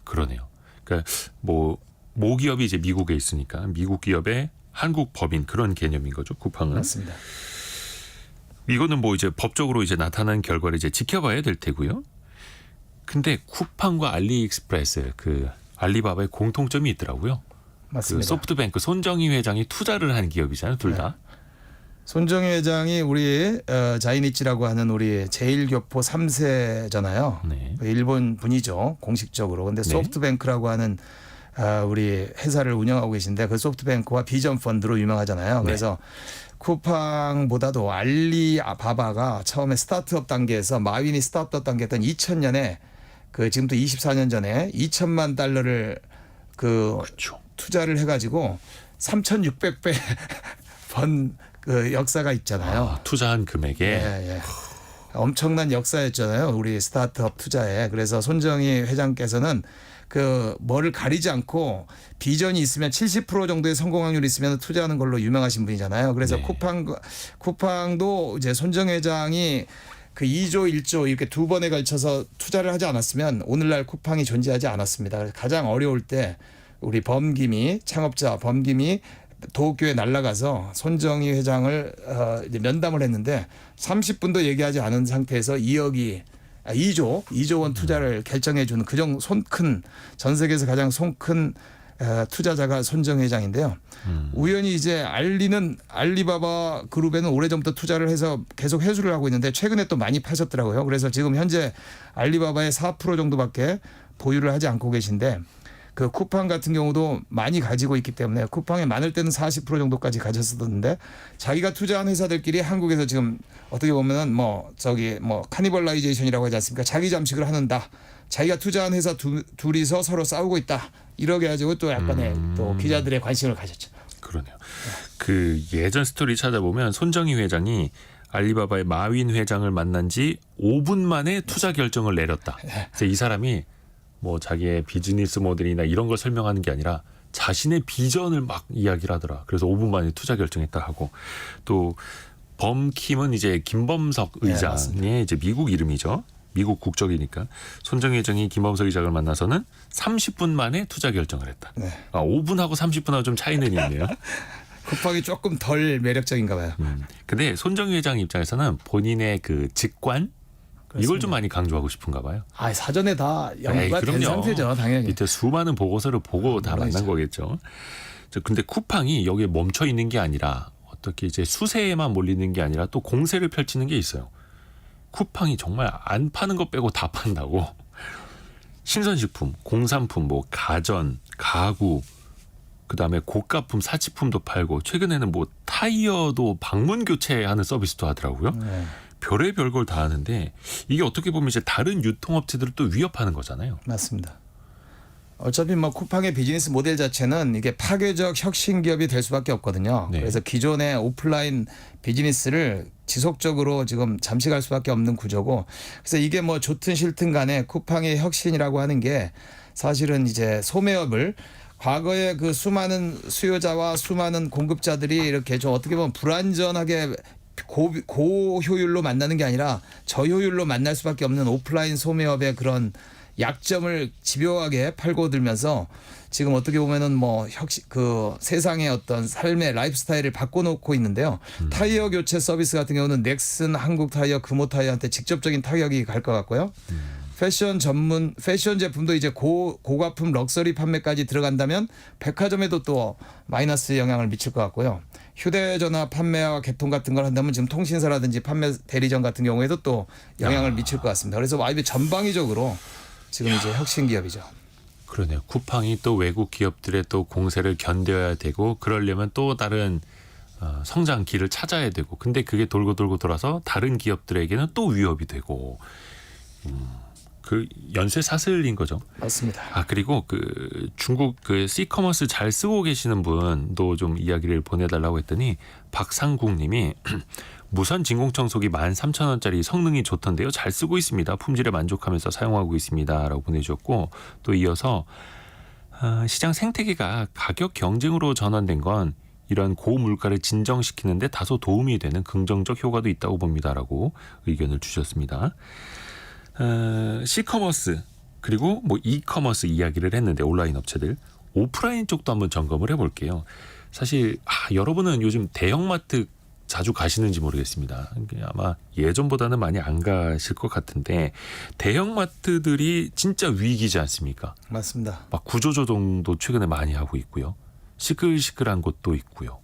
S2: 그러네요. 그러니까 뭐 모기업이 이제 미국에 있으니까 미국 기업의 한국 법인 그런 개념인 거죠. 쿠팡은.
S3: 맞습니다.
S2: 이거는 뭐 이제 법적으로 이제 나타난 결과를 이제 지켜봐야 될 테고요. 근데 쿠팡과 알리익스프레스 그 알리바바의 공통점이 있더라고요.
S3: 맞습니다.
S2: 그 소프트뱅크 손정희 회장이 투자를 한 기업이잖아요, 둘 다.
S3: 손정희 회장이 우리 자이니치라고 하는 우리 제일교포 3세잖아요.
S2: 네.
S3: 일본 분이죠, 공식적으로. 근데
S2: 네.
S3: 소프트뱅크라고 하는 우리 회사를 운영하고 계신데 그 소프트뱅크와 비전 펀드로 유명하잖아요. 그래서 쿠팡보다도 알리바바가 처음에 스타트업 단계에서 마윈이 스타트업 단계였던 2000년에 그 지금부터 24년 전에 2천만 달러를 그
S2: 그렇죠.
S3: 투자를 해가지고 3,600배 번 그 역사가 있잖아요.
S2: 투자한 금액에
S3: 예. 엄청난 역사였잖아요. 우리 스타트업 투자에. 그래서 손정희 회장께서는 그 뭐를 가리지 않고 비전이 있으면 70% 정도의 성공 확률이 있으면 투자하는 걸로 유명하신 분이잖아요. 그래서
S2: 네.
S3: 쿠팡도 이제 손정희 회장이 그 2조 1조 이렇게 두 번에 걸쳐서 투자를 하지 않았으면 오늘날 쿠팡이 존재하지 않았습니다. 그래서 가장 어려울 때 우리 창업자 범김이 도쿄에 날아가서 손정희 회장을 이제 면담을 했는데 30분도 얘기하지 않은 상태에서 2조 원 투자를 결정해 주는 그정 손큰 전 세계에서 가장 손큰 투자자가 손정희 회장인데요. 우연히 이제 알리바바 그룹에는 오래전부터 투자를 해서 계속 회수를 하고 있는데 최근에 또 많이 파셨더라고요. 그래서 지금 현재 알리바바의 4% 정도밖에 보유를 하지 않고 계신데 그 쿠팡 같은 경우도 많이 가지고 있기 때문에 쿠팡에 많을 때는 40% 정도까지 가졌었는데 자기가 투자한 회사들끼리 한국에서 지금 어떻게 보면은 뭐 카니벌라이제이션이라고 하지 않습니까? 자기 잠식을 하는다. 자기가 투자한 회사 둘이서 서로 싸우고 있다. 이렇게 가지고 또 약간의 또 기자들의 관심을 가졌죠.
S2: 그러네요. 그 예전 스토리 찾아보면 손정희 회장이 알리바바의 마윈 회장을 만난 지 5분 만에 투자 결정을 내렸다. 그래서 이 사람이 뭐 자기의 비즈니스 모델이나 이런 걸 설명하는 게 아니라 자신의 비전을 막 이야기를 하더라. 그래서 5분 만에 투자 결정했다 하고 또 범킴은 이제 김범석 의장의 이제 미국 이름이죠. 미국 국적이니까 손정희 회장이 김범석 의장을 만나서는 30분 만에 투자 결정을 했다.
S3: 네.
S2: 5분하고 30분하고 좀 차이는 있네요.
S3: 쿠팡이 조금 덜 매력적인가 봐요.
S2: 근데 손정희 회장 입장에서는 본인의 그 직관 이걸 좀 많이 강조하고 싶은가 봐요.
S3: 사전에 다 연구가 된 상태죠, 당연히.
S2: 밑에 수많은 보고서를 보고 다 만난 거겠죠. 근데 쿠팡이 여기에 멈춰 있는 게 아니라 어떻게 이제 수세에만 몰리는 게 아니라 또 공세를 펼치는 게 있어요. 쿠팡이 정말 안 파는 거 빼고 다 판다고. 신선식품, 공산품, 뭐 가전, 가구, 그다음에 고가품, 사치품도 팔고 최근에는 뭐 타이어도 방문 교체하는 서비스도 하더라고요.
S3: 네.
S2: 별의별 걸 다 하는데 이게 어떻게 보면 이제 다른 유통업체들을 또 위협하는 거잖아요.
S3: 맞습니다. 어차피 뭐 쿠팡의 비즈니스 모델 자체는 이게 파괴적 혁신 기업이 될 수밖에 없거든요.
S2: 네.
S3: 그래서 기존의 오프라인 비즈니스를 지속적으로 지금 잠식할 수밖에 없는 구조고, 그래서 이게 뭐 좋든 싫든 간에 쿠팡의 혁신이라고 하는 게 사실은 이제 소매업을 과거에 그 수많은 수요자와 수많은 공급자들이 이렇게 좀 어떻게 보면 불완전하게 고효율로 만나는 게 아니라 저효율로 만날 수밖에 없는 오프라인 소매업의 그런 약점을 집요하게 팔고 들면서 지금 어떻게 보면은 뭐 그 세상의 어떤 삶의 라이프스타일을 바꿔놓고 있는데요. 타이어 교체 서비스 같은 경우는 넥슨, 한국 타이어, 금호 타이어한테 직접적인 타격이 갈 것 같고요. 패션 제품도 이제 고가품 럭셔리 판매까지 들어간다면 백화점에도 또 마이너스 영향을 미칠 것 같고요. 휴대전화 판매와 개통 같은 걸 한다면 지금 통신사라든지 판매 대리점 같은 경우에도 또 영향을 미칠 것 같습니다. 그래서 아예 전방위적으로 지금 이제 혁신 기업이죠.
S2: 그러네요. 쿠팡이 또 외국 기업들의 또 공세를 견뎌야 되고 그러려면 또 다른 성장 길을 찾아야 되고 근데 그게 돌고 돌아서 다른 기업들에게는 또 위협이 되고 그 연쇄 사슬인 거죠.
S3: 맞습니다.
S2: 그리고 그 중국 그 C커머스 잘 쓰고 계시는 분도 좀 이야기를 보내달라고 했더니 박상국님이 무선 진공청소기 13,000원짜리 성능이 좋던데요. 잘 쓰고 있습니다. 품질에 만족하면서 사용하고 있습니다라고 보내주셨고 또 이어서 시장 생태계가 가격 경쟁으로 전환된 건 이런 고물가를 진정시키는데 다소 도움이 되는 긍정적 효과도 있다고 봅니다라고 의견을 주셨습니다. C커머스 그리고 뭐 이커머스 이야기를 했는데 온라인 업체들 오프라인 쪽도 한번 점검을 해볼게요. 사실 여러분은 요즘 대형마트 자주 가시는지 모르겠습니다. 아마 예전보다는 많이 안 가실 것 같은데 대형마트들이 진짜 위기지 않습니까?
S3: 맞습니다.
S2: 막 구조조정도 최근에 많이 하고 있고요. 시끌시끌한 곳도 있고요.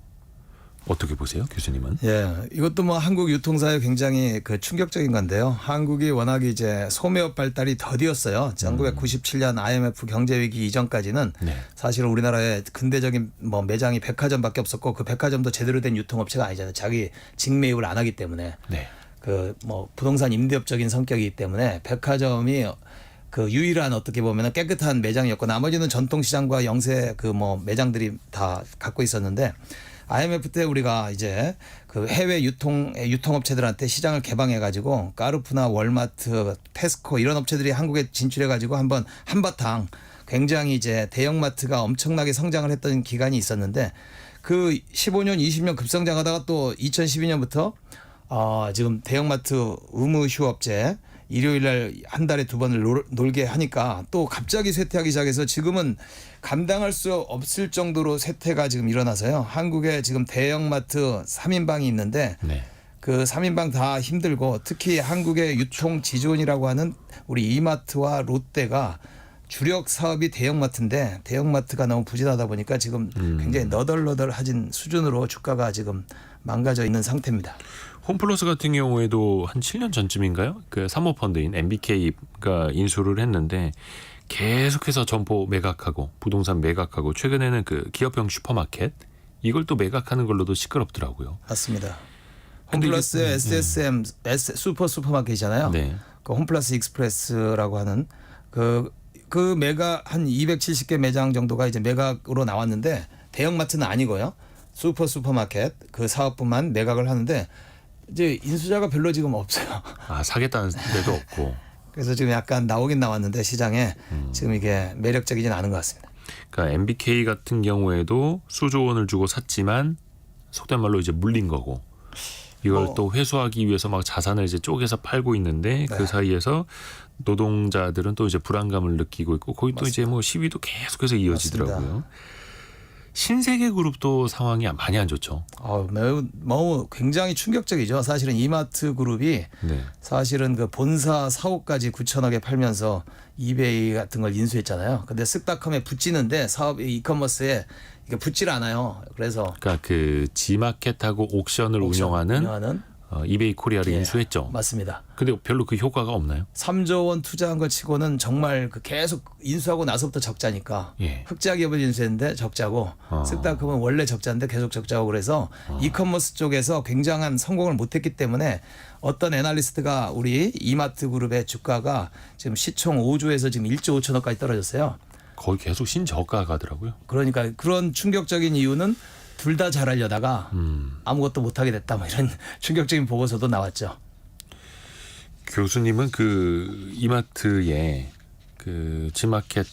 S2: 어떻게 보세요, 교수님은?
S3: 예, 이것도 뭐 한국 유통사에 굉장히 그 충격적인 건데요. 한국이 워낙 이제 소매업 발달이 더디었어요. 1997년 IMF 경제 위기 이전까지는
S2: 네.
S3: 사실 우리나라의 근대적인 뭐 매장이 백화점밖에 없었고 그 백화점도 제대로 된 유통업체가 아니잖아요. 자기 직매입을 안 하기 때문에
S2: 네.
S3: 그 뭐 부동산 임대업적인 성격이기 때문에 백화점이 그 유일한 어떻게 보면은 깨끗한 매장이었고 나머지는 전통시장과 영세 그 뭐 매장들이 다 갖고 있었는데. IMF 때 우리가 이제 그 해외 유통업체들한테 시장을 개방해가지고 까르푸나 월마트, 테스코 이런 업체들이 한국에 진출해가지고 한바탕 굉장히 이제 대형마트가 엄청나게 성장을 했던 기간이 있었는데 그 15년, 20년 급성장하다가 또 2012년부터 지금 대형마트 의무 휴업제 일요일 날 한 달에 2번을 놀게 하니까 또 갑자기 쇠퇴하기 시작해서 지금은 감당할 수 없을 정도로 쇠퇴가 지금 일어나서요. 한국에 지금 대형마트 3인방이 있는데
S2: 네.
S3: 그 3인방 다 힘들고 특히 한국의 유통 지존이라고 하는 우리 이마트와 롯데가 주력 사업이 대형마트인데 대형마트가 너무 부진하다 보니까 지금 굉장히 너덜너덜해진 수준으로 주가가 지금 망가져 있는 상태입니다.
S2: 홈플러스 같은 경우에도 한 7년 전쯤인가요? 그 사모펀드인 MBK가 인수를 했는데 계속해서 점포 매각하고 부동산 매각하고 최근에는 그 기업형 슈퍼마켓 이걸 또 매각하는 걸로도 시끄럽더라고요.
S3: 맞습니다.
S2: 근데
S3: 홈플러스의 SSM 슈퍼마켓이잖아요.
S2: 네.
S3: 그 홈플러스 익스프레스라고 하는 그 매각 한 270개 매장 정도가 이제 매각으로 나왔는데 대형마트는 아니고요. 슈퍼마켓 그 사업부만 매각을 하는데 이제 인수자가 별로 지금 없어요.
S2: 사겠다는 데도 없고.
S3: 그래서 지금 약간 나오긴 나왔는데 시장에 지금 이게 매력적이진 않은 것 같습니다.
S2: 그러니까 MBK 같은 경우에도 수조 원을 주고 샀지만 속된 말로 이제 물린 거고 이걸 또 회수하기 위해서 막 자산을 이제 쪼개서 팔고 있는데 그 사이에서 노동자들은 또 이제 불안감을 느끼고 있고 거기 또 이제 뭐 시위도 계속해서 이어지더라고요.
S3: 맞습니다.
S2: 신세계 그룹도 상황이 많이 안 좋죠.
S3: 매우 굉장히 충격적이죠. 사실은 이마트 그룹이
S2: 네.
S3: 사실은 그 본사 사옥까지 9천억에 팔면서 이베이 같은 걸 인수했잖아요. 근데 쓱닷컴에 붙이는데 사업 이커머스에 이게 붙질 않아요. 그래서
S2: 그러니까 그 G마켓하고 옥션을 운영하는 이베이 코리아를
S3: 예,
S2: 인수했죠.
S3: 맞습니다.
S2: 근데 별로 그 효과가 없나요?
S3: 3조 원 투자한 것 치고는 정말 그 계속 인수하고 나서부터 적자니까
S2: 예.
S3: 흑자 기업을 인수했는데 적자고 스타크는 원래 적자인데 계속 적자고 그래서 이커머스 쪽에서 굉장한 성공을 못했기 때문에 어떤 애널리스트가 우리 이마트 그룹의 주가가 지금 시총 5조에서 지금 1조 5천억까지 떨어졌어요.
S2: 거의 계속 신저가 가더라고요.
S3: 그러니까 그런 충격적인 이유는 둘 다 잘하려다가 아무것도 못하게 됐다 뭐 이런 충격적인 보고서도 나왔죠.
S2: 교수님은 그 이마트의 그 G마켓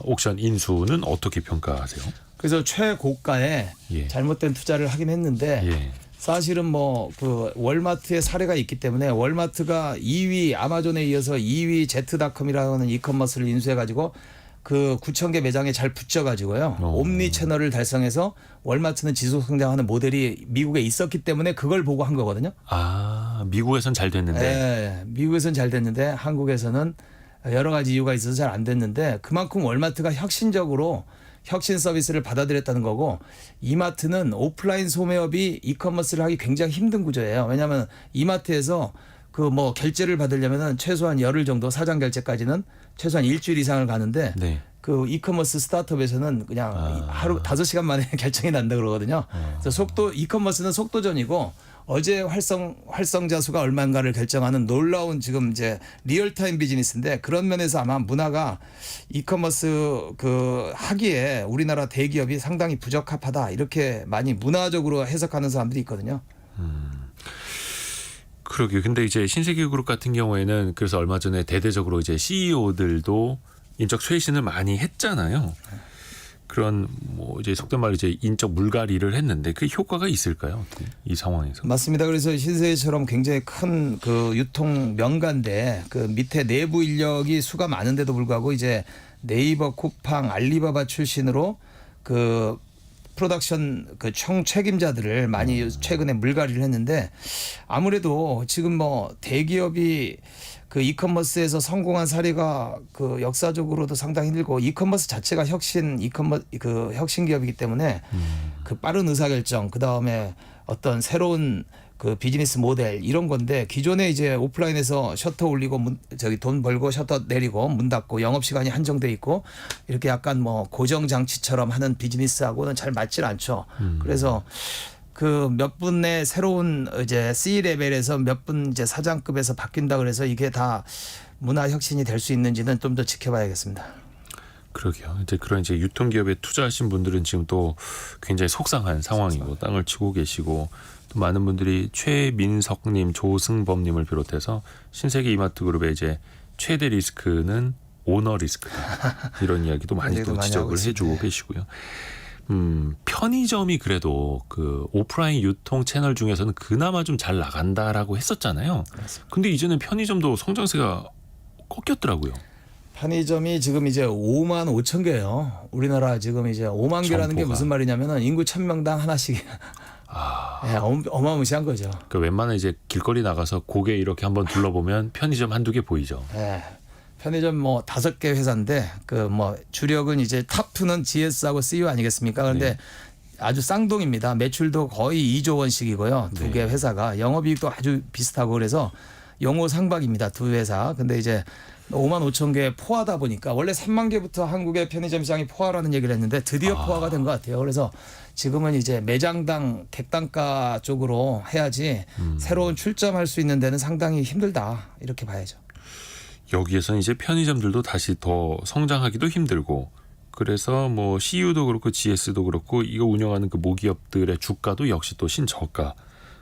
S2: 옥션 인수는 어떻게 평가하세요?
S3: 그래서 최고가에
S2: 예.
S3: 잘못된 투자를 하긴 했는데
S2: 예.
S3: 사실은 뭐 그 월마트의 사례가 있기 때문에 월마트가 2위 아마존에 이어서 2위 제트닷컴이라는 이커머스를 인수해가지고 그 9,000개 매장에 잘 붙여가지고요. 옴니 채널을 달성해서 월마트는 지속 성장하는 모델이 미국에 있었기 때문에 그걸 보고 한 거거든요.
S2: 아, 미국에선 잘 됐는데.
S3: 네, 미국에서는 잘 됐는데 한국에서는 여러 가지 이유가 있어서 잘 안 됐는데 그만큼 월마트가 혁신적으로 혁신 서비스를 받아들였다는 거고 이마트는 오프라인 소매업이 이커머스를 하기 굉장히 힘든 구조예요. 왜냐하면 이마트에서 그 뭐 결제를 받으려면은 최소한 열흘 정도 사장 결제까지는 최소한 일주일 이상을 가는데
S2: 네.
S3: 그 이커머스 스타트업에서는 그냥 하루 5시간 만에 결정이 난다 그러거든요. 그래서 이커머스는 속도전이고 어제 활성자 수가 얼마인가를 결정하는 놀라운 지금 이제 리얼타임 비즈니스인데 그런 면에서 아마 문화가 이커머스 그 하기에 우리나라 대기업이 상당히 부적합하다 이렇게 많이 문화적으로 해석하는 사람들이 있거든요.
S2: 그러게요. 근데 이제 신세계그룹 같은 경우에는 그래서 얼마 전에 대대적으로 이제 CEO들도 인적 쇄신을 많이 했잖아요. 그런 뭐 이제 속된 말로 이제 인적 물갈이를 했는데 그 효과가 있을까요? 이 상황에서?
S3: 맞습니다. 그래서 신세계처럼 굉장히 큰 그 유통 명가인데 그 밑에 내부 인력이 수가 많은데도 불구하고 이제 네이버, 쿠팡, 알리바바 출신으로 그 프로덕션 그 총 책임자들을 많이 최근에 물갈이를 했는데 아무래도 지금 뭐 대기업이 그 이커머스에서 성공한 사례가 그 역사적으로도 상당히 힘들고 이커머스 자체가 혁신 기업이기 때문에 그 빠른 의사결정 그다음에 어떤 새로운 그 비즈니스 모델 이런 건데 기존에 이제 오프라인에서 셔터 올리고 돈 벌고 셔터 내리고 문 닫고 영업 시간이 한정돼 있고 이렇게 약간 뭐 고정 장치처럼 하는 비즈니스하고는 잘 맞질 않죠. 그래서 그 몇 분의 새로운 이제 C 레벨에서 몇 분 이제 사장급에서 바뀐다 그래서 이게 다 문화 혁신이 될 수 있는지는 좀 더 지켜봐야겠습니다.
S2: 그러게요. 이제 그런 이제 유통기업에 투자하신 분들은 지금 또 굉장히 속상한 상황이고 땅을 치고 계시고 또 많은 분들이 최민석님, 조승범님을 비롯해서 신세계 이마트그룹의 이제 최대 리스크는 오너 리스크다 이런 이야기도 많이 또 지적을 해주고 계시고요. 편의점이 그래도 그 오프라인 유통 채널 중에서는 그나마 좀 잘 나간다라고 했었잖아요. 근데 이제는 편의점도 성장세가 꺾였더라고요.
S3: 편의점이 지금 이제 5만 5천 개예요. 우리나라 지금 이제 5만 개라는 게 무슨 말이냐면은 인구 1,000명당 하나씩. 네, 어마무시한 거죠.
S2: 그 웬만한 이제 길거리 나가서 고개 이렇게 한번 둘러보면 편의점 한두 개 보이죠.
S3: 네. 편의점 뭐 5개 회사인데 그 뭐 주력은 이제 탑2는 GS하고 CU 아니겠습니까? 그런데 아주 쌍둥이입니다. 매출도 거의 2조 원씩이고요. 두 개 회사가 영업이익도 아주 비슷하고 그래서 영호상박입니다. 두 회사. 근데 이제 5만 5천 개 포화다 보니까 원래 3만 개부터 한국의 편의점 시장이 포화라는 얘기를 했는데 드디어 포화가 된 것 같아요. 그래서 지금은 이제 매장당 객단가 쪽으로 해야지 새로운 출점할 수 있는 데는 상당히 힘들다 이렇게 봐야죠.
S2: 여기에서는 이제 편의점들도 다시 더 성장하기도 힘들고 그래서 뭐 CU도 그렇고 GS도 그렇고 이거 운영하는 그 모기업들의 주가도 역시 또 신저가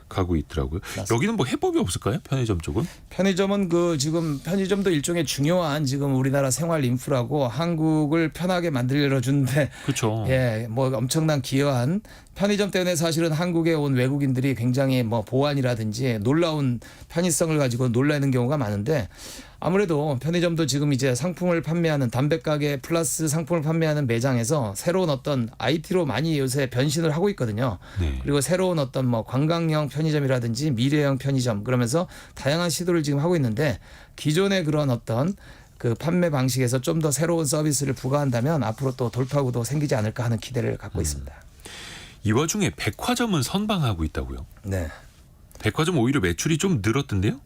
S2: 가고 있더라고요. 맞습니다. 여기는 뭐 해법이 없을까요? 편의점 쪽은?
S3: 편의점은 그 지금 편의점도 일종의 중요한 지금 우리나라 생활 인프라고 한국을 편하게 만들어 주는데
S2: 그렇죠.
S3: 예, 뭐 엄청난 기여한 편의점 때문에 사실은 한국에 온 외국인들이 굉장히 뭐 보안이라든지 놀라운 편의성을 가지고 놀라는 경우가 많은데 아무래도 편의점도 지금 이제 상품을 판매하는 담배가게 플러스 상품을 판매하는 매장에서 새로운 어떤 IT로 많이 요새 변신을 하고 있거든요. 네. 그리고 새로운 어떤 뭐 관광형 편의점이라든지 미래형 편의점 그러면서 다양한 시도를 지금 하고 있는데 기존의 그런 어떤 그 판매 방식에서 좀 더 새로운 서비스를 부과한다면 앞으로 또 돌파구도 생기지 않을까 하는 기대를 갖고 있습니다.
S2: 이 와중에 백화점은 선방하고 있다고요?
S3: 네.
S2: 백화점 오히려 매출이 좀 늘었던데요?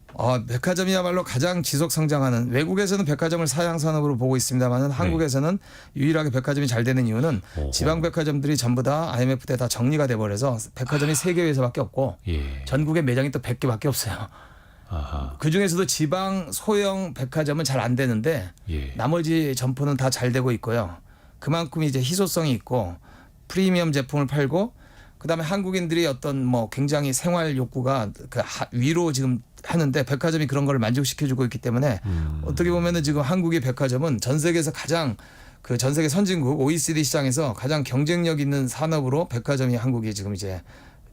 S3: 백화점이야말로 가장 지속 성장하는, 외국에서는 백화점을 사양 산업으로 보고 있습니다만 한국에서는 유일하게 백화점이 잘 되는 이유는
S2: 어허.
S3: 지방 백화점들이 전부 다 IMF 때 다 정리가 돼 버려서 백화점이 3개에서밖에 없고
S2: 예.
S3: 전국에 매장이 또 100개밖에 없어요.
S2: 아하.
S3: 그중에서도 지방 소형 백화점은 잘 안 되는데
S2: 예.
S3: 나머지 점포는 다 잘 되고 있고요. 그만큼 이제 희소성이 있고 프리미엄 제품을 팔고 그다음에 한국인들이 어떤 뭐 굉장히 생활 욕구가 위로 지금 하는데 백화점이 그런 걸 만족시켜주고 있기 때문에 어떻게 보면은 지금 한국의 백화점은 전 세계에서 가장 그 전 세계 선진국 OECD 시장에서 가장 경쟁력 있는 산업으로 백화점이 한국이 지금 이제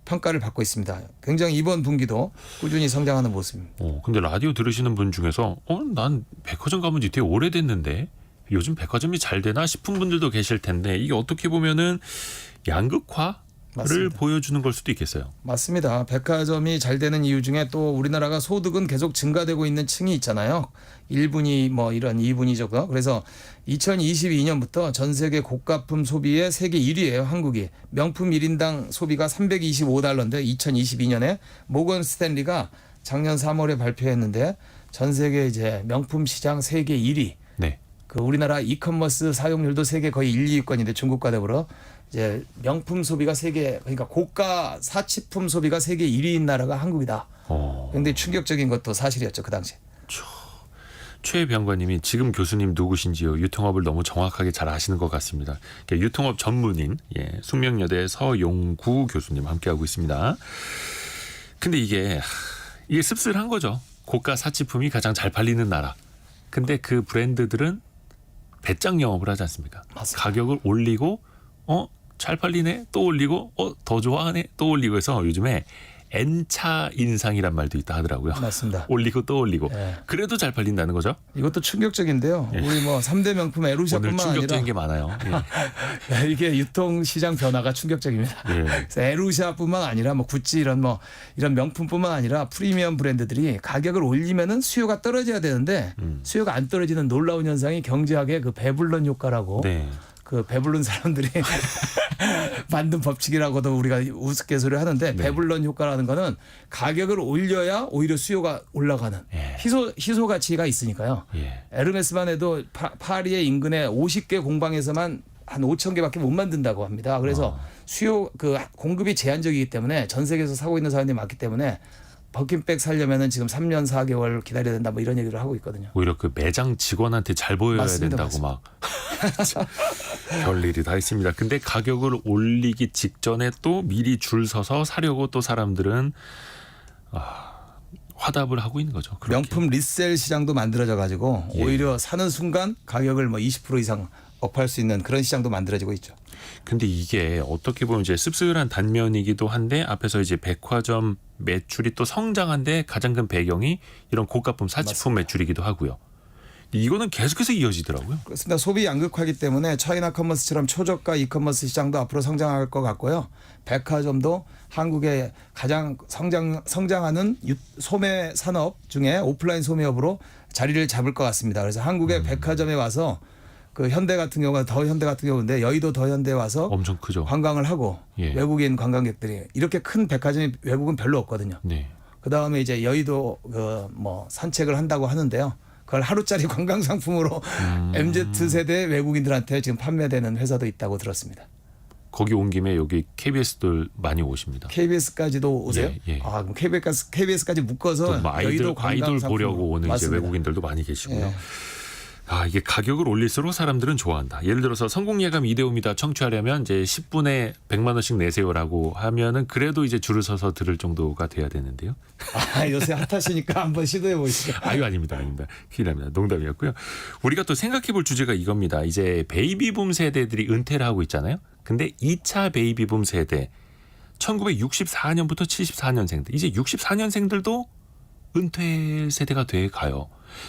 S3: 평가를 받고 있습니다. 굉장히 이번 분기도 꾸준히 성장하는 모습입니다.
S2: 근데 라디오 들으시는 분 중에서 난 백화점 가본 지 되게 오래됐는데 요즘 백화점이 잘 되나 싶은 분들도 계실 텐데 이게 어떻게 보면은 양극화 를
S3: 맞습니다.
S2: 보여주는 걸 수도 있겠어요.
S3: 맞습니다. 백화점이 잘 되는 이유 중에 또 우리나라가 소득은 계속 증가되고 있는 층이 있잖아요. 1분위 뭐 이런 2분위죠. 그래서 2022년부터 전 세계 고가품 소비의 세계 1위예요. 한국이. 명품 1인당 소비가 $325인데 2022년에 모건 스탠리가 작년 3월에 발표했는데 전 세계 이제 명품 시장 세계 1위.
S2: 네.
S3: 그 우리나라 이커머스 사용률도 세계 거의 1, 2위권인데 중국과 더불어 이제 명품 소비가 세계, 그러니까 고가 사치품 소비가 세계 1위인 나라가 한국이다. 그런데 충격적인 것도 사실이었죠, 그 당시.
S2: 최 병관님이 지금 교수님 누구신지요? 유통업을 너무 정확하게 잘 아시는 것 같습니다. 유통업 전문인 숙명여대 서용구 교수님 함께하고 있습니다. 근데 이게 씁쓸한 거죠. 고가 사치품이 가장 잘 팔리는 나라. 근데 그 브랜드들은 배짱 영업을 하지 않습니까?
S3: 맞습니다.
S2: 가격을 올리고 잘 팔리네 또 올리고 더 좋아하네 또 올리고 해서 요즘에 N차 인상이란 말도 있다 하더라고요.
S3: 맞습니다.
S2: 올리고 또 올리고.
S3: 예.
S2: 그래도 잘 팔린다는 거죠?
S3: 이것도 충격적인데요. 우리 뭐 3대 명품
S2: 오늘
S3: 에루샤뿐만
S2: 충격적인
S3: 아니라
S2: 게 많아요.
S3: 이게 유통 시장 변화가 충격적입니다.
S2: 예.
S3: 그래서 에루샤뿐만 아니라 뭐 구찌 이런 명품뿐만 아니라 프리미엄 브랜드들이 가격을 올리면은 수요가 떨어져야 되는데 수요가 안 떨어지는 놀라운 현상이 경제학의 그 배불런 효과라고.
S2: 네.
S3: 그 배부른 사람들이 만든 법칙이라고도 우리가 우스갯소리를 하는데 배불런 효과라는 거는 가격을 올려야 오히려 수요가 올라가는 희소 가치가 있으니까요. 에르메스만 해도 파리의 인근에 50개 공방에서만 한 5,000개밖에 못 만든다고 합니다. 그래서 수요 그 공급이 제한적이기 때문에 전 세계에서 사고 있는 사람들이 많기 때문에 버킨백 살려면은 지금 3년 4개월 기다려야 된다 뭐 이런 얘기를 하고 있거든요.
S2: 오히려 그 매장 직원한테 잘 보여야
S3: 맞습니다,
S2: 된다고
S3: 맞습니다.
S2: 막 별일이 다 있습니다. 근데 가격을 올리기 직전에 또 미리 줄 서서 사려고 또 사람들은 화답을 하고 있는 거죠. 그렇게.
S3: 명품 리셀 시장도 만들어져 가지고 오히려 사는 순간 가격을 뭐 20% 이상 업할 수 있는 그런 시장도 만들어지고 있죠.
S2: 근데 이게 어떻게 보면 이제 씁쓸한 단면이기도 한데 앞에서 이제 백화점 매출이 또 성장한데 가장 큰 배경이 이런 고가품 사치품 매출이기도 하고요. 이거는 계속해서 이어지더라고요.
S3: 그렇습니다. 소비 양극화이기 때문에 차이나 커머스처럼 초저가 이커머스 시장도 앞으로 성장할 것 같고요. 백화점도 한국의 가장 성장하는 소매 산업 중에 오프라인 소매업으로 자리를 잡을 것 같습니다. 그래서 한국의 백화점에 와서 그 현대 같은 경우가 더 현대 같은 경우인데 여의도 더 현대 와서
S2: 엄청 크죠.
S3: 관광을 하고 외국인 관광객들이 이렇게 큰 백화점이 외국은 별로 없거든요.
S2: 네.
S3: 그 다음에 이제 여의도 뭐 산책을 한다고 하는데요. 그걸 하루짜리 관광 상품으로 MZ 세대 외국인들한테 지금 판매되는 회사도 있다고 들었습니다.
S2: 거기 온 김에 여기 KBS들 많이 오십니다.
S3: KBS까지도 오세요?
S2: 예.
S3: 그럼 KBS까지 묶어서
S2: 뭐
S3: 여의도 관광
S2: 아이돌
S3: 상품
S2: 보려고 오는 이제
S3: 맞습니다.
S2: 외국인들도 많이 계시고요.
S3: 예.
S2: 이게 가격을 올릴수록 사람들은 좋아한다. 예를 들어서 성공예감 이데오입니다 청취하려면 이제 10분에 100만 원씩 내세요라고 하면은 그래도 이제 줄을 서서 들을 정도가 돼야 되는데요.
S3: 요새 핫하시니까 한번 시도해 보시죠.
S2: 아닙니다. 큰일 납니다. 농담이었고요. 우리가 또 생각해 볼 주제가 이겁니다. 이제 베이비붐 세대들이 은퇴를 하고 있잖아요. 근데 2차 베이비붐 세대 1964년부터 74년생들 이제 64년생들도 은퇴 세대가 돼 가요.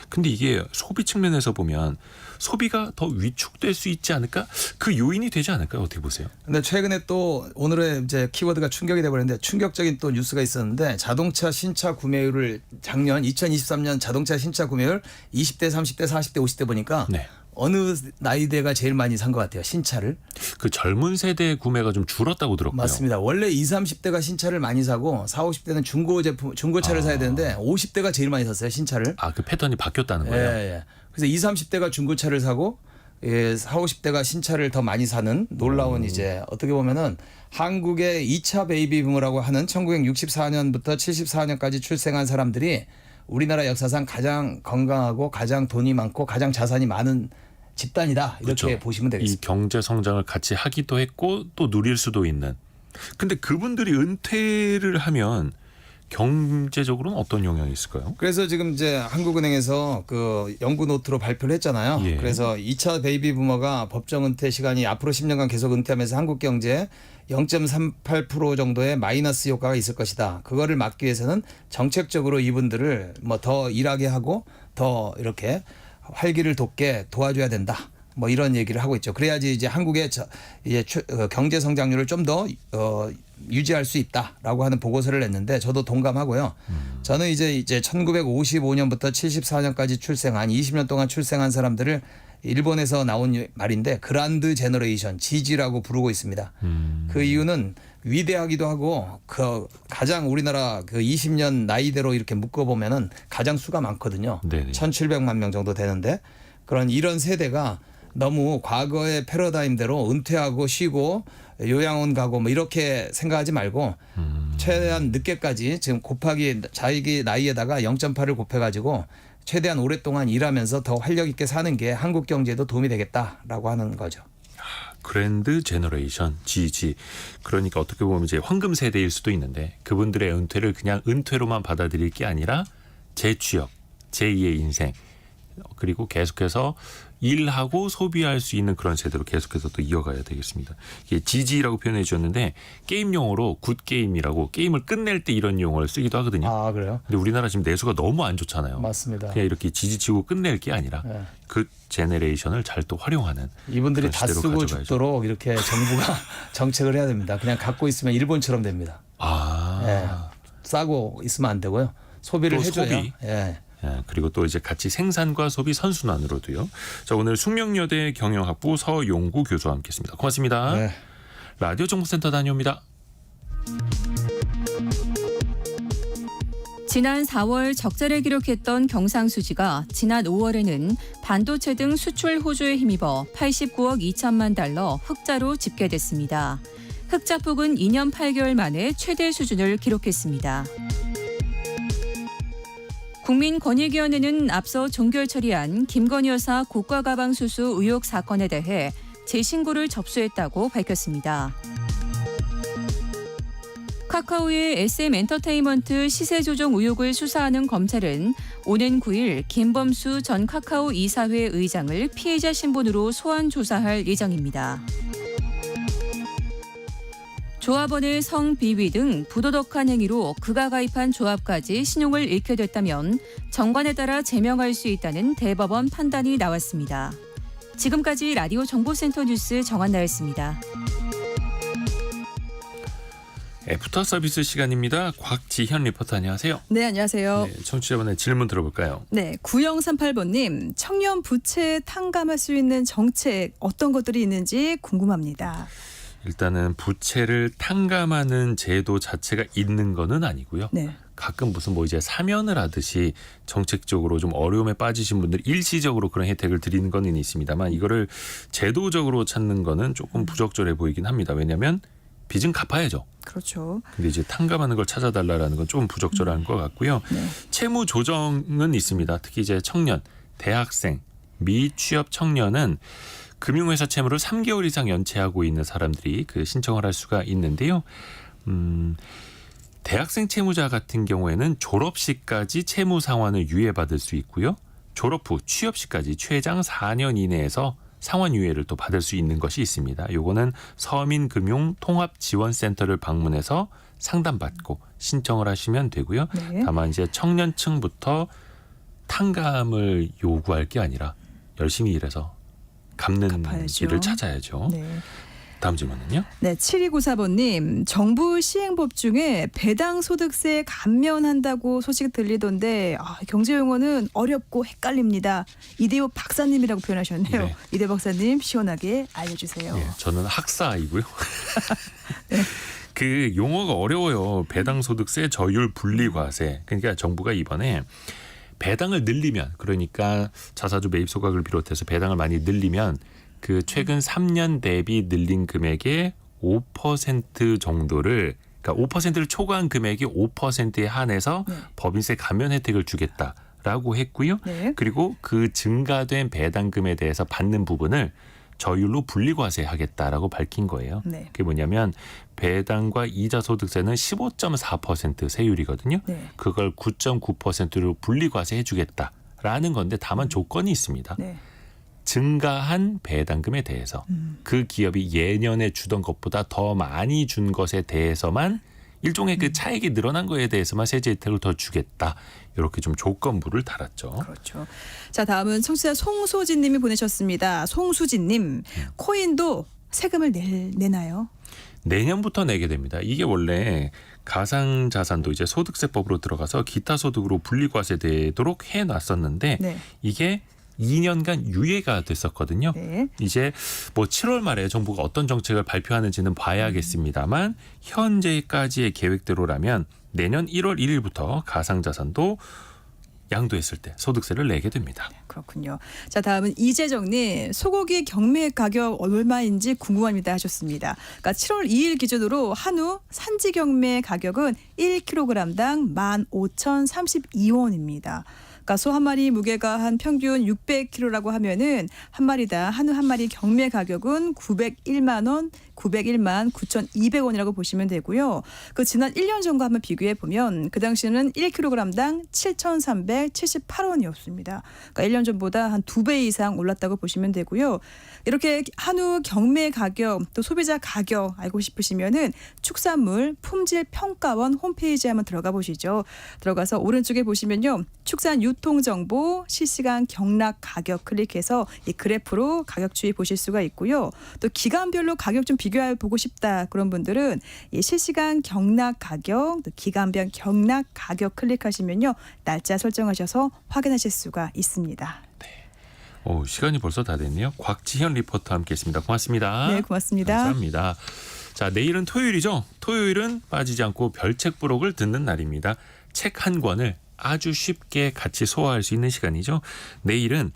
S2: 근데 이게 소비 측면에서 보면 소비가 더 위축될 수 있지 않을까? 그 요인이 되지 않을까요? 어떻게 보세요?
S3: 근데 최근에 또 오늘의 이제 키워드가 충격이 돼버렸는데 충격적인 또 뉴스가 있었는데 자동차 신차 구매율을 작년 2023년 자동차 신차 구매율 20대, 30대, 40대, 50대 보니까
S2: 네.
S3: 어느 나이대가 제일 많이 산 것 같아요. 신차를.
S2: 그 젊은 세대 구매가 좀 줄었다고 들었고요.
S3: 맞습니다. 원래 20, 30대가 신차를 많이 사고 40, 50대는 중고차를 사야 되는데 50대가 제일 많이 샀어요. 신차를.
S2: 아, 그 패턴이 바뀌었다는
S3: 예,
S2: 거예요?
S3: 예. 그래서 20, 30대가 중고차를 사고 40, 50대가 신차를 더 많이 사는 놀라운 이제 어떻게 보면은 한국의 2차 베이비 붐이라고 하는 1964년부터 74년까지 출생한 사람들이 우리나라 역사상 가장 건강하고 가장 돈이 많고 가장 자산이 많은 집단이다. 이렇게
S2: 그렇죠.
S3: 보시면
S2: 이
S3: 되겠습니다.
S2: 경제 성장을 같이 하기도 했고 또 누릴 수도 있는. 근데 그분들이 은퇴를 하면 경제적으로는 어떤 영향이 있을까요?
S3: 그래서 지금 이제 한국은행에서 그 연구 노트로 발표를 했잖아요.
S2: 예.
S3: 그래서 2차 베이비 부머가 법정 은퇴 시간이 앞으로 10년간 계속 은퇴하면서 한국 경제에 0.38% 정도의 마이너스 효과가 있을 것이다. 그거를 막기 위해서는 정책적으로 이분들을 뭐 더 일하게 하고 더 이렇게 활기를 돋게 도와줘야 된다. 뭐 이런 얘기를 하고 있죠. 그래야지 이제 한국의 이제 경제 성장률을 좀 더 유지할 수 있다라고 하는 보고서를 냈는데 저도 동감하고요. 저는 이제 1955년부터 74년까지 출생한 20년 동안 출생한 사람들을 일본에서 나온 말인데 그란드 제너레이션 지지라고 부르고 있습니다. 그 이유는 위대하기도 하고 그 가장 우리나라 그 20년 나이대로 이렇게 묶어 보면은 가장 수가 많거든요.
S2: 네네.
S3: 1,700만 명 정도 되는데 그런 이런 세대가 너무 과거의 패러다임대로 은퇴하고 쉬고 요양원 가고 뭐 이렇게 생각하지 말고 최대한 늦게까지 지금 곱하기 자기 나이에다가 0.8을 곱해가지고 최대한 오랫동안 일하면서 더 활력 있게 사는 게 한국 경제에도 도움이 되겠다라고 하는 거죠.
S2: 그랜드 제너레이션 GG. 그러니까 어떻게 보면 이제 황금 세대일 수도 있는데 그분들의 은퇴를 그냥 은퇴로만 받아들일 게 아니라 재취업, 제2의 인생 그리고 계속해서 일하고 소비할 수 있는 그런 세대로 계속해서 또 이어가야 되겠습니다. 이게 GG라고 표현해 주셨는데 게임 용어로 굿게임이라고 게임을 끝낼 때 이런 용어를 쓰기도 하거든요.
S3: 아 그래요?
S2: 근데 우리나라 지금 내수가 너무 안 좋잖아요.
S3: 맞습니다.
S2: 그냥 이렇게 지지치고 끝낼 게 아니라
S3: 네.
S2: 그 제네레이션을 잘 또 활용하는
S3: 이분들이
S2: 그런
S3: 다
S2: 시대로
S3: 쓰고
S2: 가져가야죠.
S3: 죽도록 이렇게 정부가 정책을 해야 됩니다. 그냥 갖고 있으면 일본처럼 됩니다.
S2: 아,
S3: 예. 싸고 있으면 안 되고요. 소비를
S2: 또
S3: 해줘야.
S2: 소비.
S3: 예.
S2: 예, 그리고 또 이제 같이 생산과 소비 선순환으로도요. 자, 오늘 숙명여대 경영학부 서용구 교수와 함께했습니다. 고맙습니다.
S3: 네.
S2: 라디오 정보센터 다녀옵니다.
S1: 지난 4월 적자를 기록했던 경상수지가 지난 5월에는 반도체 등 수출 호조에 힘입어 89억 2천만 달러 흑자로 집계됐습니다. 흑자폭은 2년 8개월 만에 최대 수준을 기록했습니다. 국민권익위원회는 앞서 종결 처리한 김건희 여사 고가 가방 수수 의혹 사건에 대해 재신고를 접수했다고 밝혔습니다. 카카오의 SM엔터테인먼트 시세 조정 의혹을 수사하는 검찰은 오는 9일 김범수 전 카카오 이사회 의장을 피해자 신분으로 소환 조사할 예정입니다. 조합원의 성비위 등 부도덕한 행위로 그가 가입한 조합까지 신용을 잃게 됐다면 정관에 따라 제명할 수 있다는 대법원 판단이 나왔습니다. 지금까지 라디오 정보센터 뉴스 정한나였습니다.
S2: 애프터 서비스 시간입니다. 곽지현 리포터 안녕하세요.
S4: 네, 안녕하세요.
S2: 네, 청취자분의 질문 들어볼까요?
S4: 네, 9038번님, 청년 부채 탕감할 수 있는 정책 어떤 것들이 있는지 궁금합니다.
S2: 일단은 부채를 탕감하는 제도 자체가 있는 거는 아니고요.
S4: 네.
S2: 가끔 무슨 뭐 이제 사면을 하듯이 정책적으로 좀 어려움에 빠지신 분들 일시적으로 그런 혜택을 드리는 거는 있습니다만 이거를 제도적으로 찾는 거는 조금 부적절해 보이긴 합니다. 왜냐하면 빚은 갚아야죠.
S4: 그렇죠.
S2: 근데 이제 탕감하는 걸 찾아달라는 건 좀 부적절한 것 같고요.
S4: 네.
S2: 채무 조정은 있습니다. 특히 이제 청년, 대학생, 미취업 청년은 금융회사 채무를 3개월 이상 연체하고 있는 사람들이 그 신청을 할 수가 있는데요. 대학생 채무자 같은 경우에는 졸업 시까지 채무 상환을 유예받을 수 있고요. 졸업 후 취업 시까지 최장 4년 이내에서 상환 유예를 또 받을 수 있는 것이 있습니다. 요거는 서민금융통합지원센터를 방문해서 상담받고 신청을 하시면 되고요.
S4: 네.
S2: 다만 이제 청년층부터 탕감을 요구할 게 아니라 열심히 일해서 갚는
S4: 갚아야죠.
S2: 길을 찾아야죠.
S4: 네.
S2: 다음 질문은요?
S4: 네, 7294번님. 정부 시행법 중에 배당소득세 감면한다고 소식 들리던데 경제용어는 어렵고 헷갈립니다. 이대호 박사님이라고 표현하셨네요.
S2: 네.
S4: 이대 박사님 시원하게 알려주세요.
S2: 예, 저는 학사이고요. 그 용어가 어려워요. 배당소득세 저율 분리과세. 그러니까 정부가 이번에 배당을 늘리면, 그러니까 자사주 매입 소각을 비롯해서 배당을 많이 늘리면 그 최근 3년 대비 늘린 금액의 5% 정도를, 그러니까 5%를 초과한 금액이 5%에 한해서
S4: 네.
S2: 법인세 감면 혜택을 주겠다라고 했고요.
S4: 네.
S2: 그리고 그 증가된 배당금에 대해서 받는 부분을 저율로 분리과세하겠다라고 밝힌 거예요.
S4: 네.
S2: 그게 뭐냐면 배당과 이자 소득세는 15.4% 세율이거든요.
S4: 네.
S2: 그걸 9.9%로 분리과세해 주겠다라는 건데 다만 조건이 있습니다.
S4: 네.
S2: 증가한 배당금에 대해서 그 기업이 예년에 주던 것보다 더 많이 준 것에 대해서만 일종의 그 차익이 늘어난 거에 대해서만 세제 혜택을 더 주겠다. 이렇게 좀 조건부를 달았죠.
S4: 그렇죠. 자, 다음은 청취자 송소진 님이 보내셨습니다. 송수진 님. 코인도 세금을 내나요?
S2: 내년부터 내게 됩니다. 이게 원래 가상자산도 이제 소득세법으로 들어가서 기타 소득으로 분리과세되도록 해놨었는데
S4: 네.
S2: 이게 2년간 유예가 됐었거든요.
S4: 네.
S2: 이제 뭐 7월 말에 정부가 어떤 정책을 발표하는지는 봐야겠습니다만 현재까지의 계획대로라면 내년 1월 1일부터 가상자산도 양도했을 때 소득세를 내게 됩니다.
S4: 그렇군요. 자, 다음은 이재정님. 소고기 경매 가격 얼마인지 궁금합니다 하셨습니다. 그러니까 7월 2일 기준으로 한우 산지 경매 가격은 1kg당 15,032원입니다. 그러니까 소 한 마리 무게가 한 평균 600kg라고 하면은 한 마리당 한우 한 마리 경매 가격은 901만 원, 901만 9,200원이라고 보시면 되고요. 그 지난 1년 전과 한번 비교해 보면 그 당시에는 1kg당 7,378원이었습니다. 그러니까 1년 전보다 한 2배 이상 올랐다고 보시면 되고요. 이렇게 한우 경매 가격 또 소비자 가격 알고 싶으시면은 축산물 품질 평가원 홈페이지에 한번 들어가 보시죠. 들어가서 오른쪽에 보시면요. 축산 유통 정보 실시간 경락 가격 클릭해서 이 그래프로 가격 추이 보실 수가 있고요. 또 기간별로 가격 좀 비교해 보고 싶다 그런 분들은 이 실시간 경락 가격, 또 기간별 경락 가격 클릭하시면요. 날짜 설정하셔서 확인하실 수가 있습니다.
S2: 시간이 벌써 다 됐네요. 곽지현 리포터와 함께했습니다. 고맙습니다.
S4: 네, 고맙습니다.
S2: 감사합니다. 자, 내일은 토요일이죠. 토요일은 빠지지 않고 별책 부록을 듣는 날입니다. 책 한 권을 아주 쉽게 같이 소화할 수 있는 시간이죠. 내일은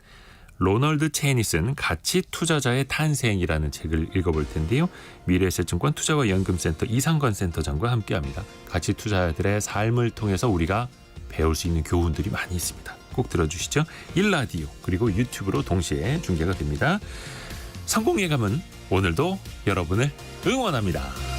S2: 로널드 체인이 쓴 가치 투자자의 탄생이라는 책을 읽어볼 텐데요. 미래에셋증권 투자와 연금센터 이상건 센터장과 함께합니다. 가치 투자자들의 삶을 통해서 우리가 배울 수 있는 교훈들이 많이 있습니다. 꼭 들어주시죠. 일라디오 그리고 유튜브로 동시에 중계가 됩니다. 성공 예감은 오늘도 여러분을 응원합니다.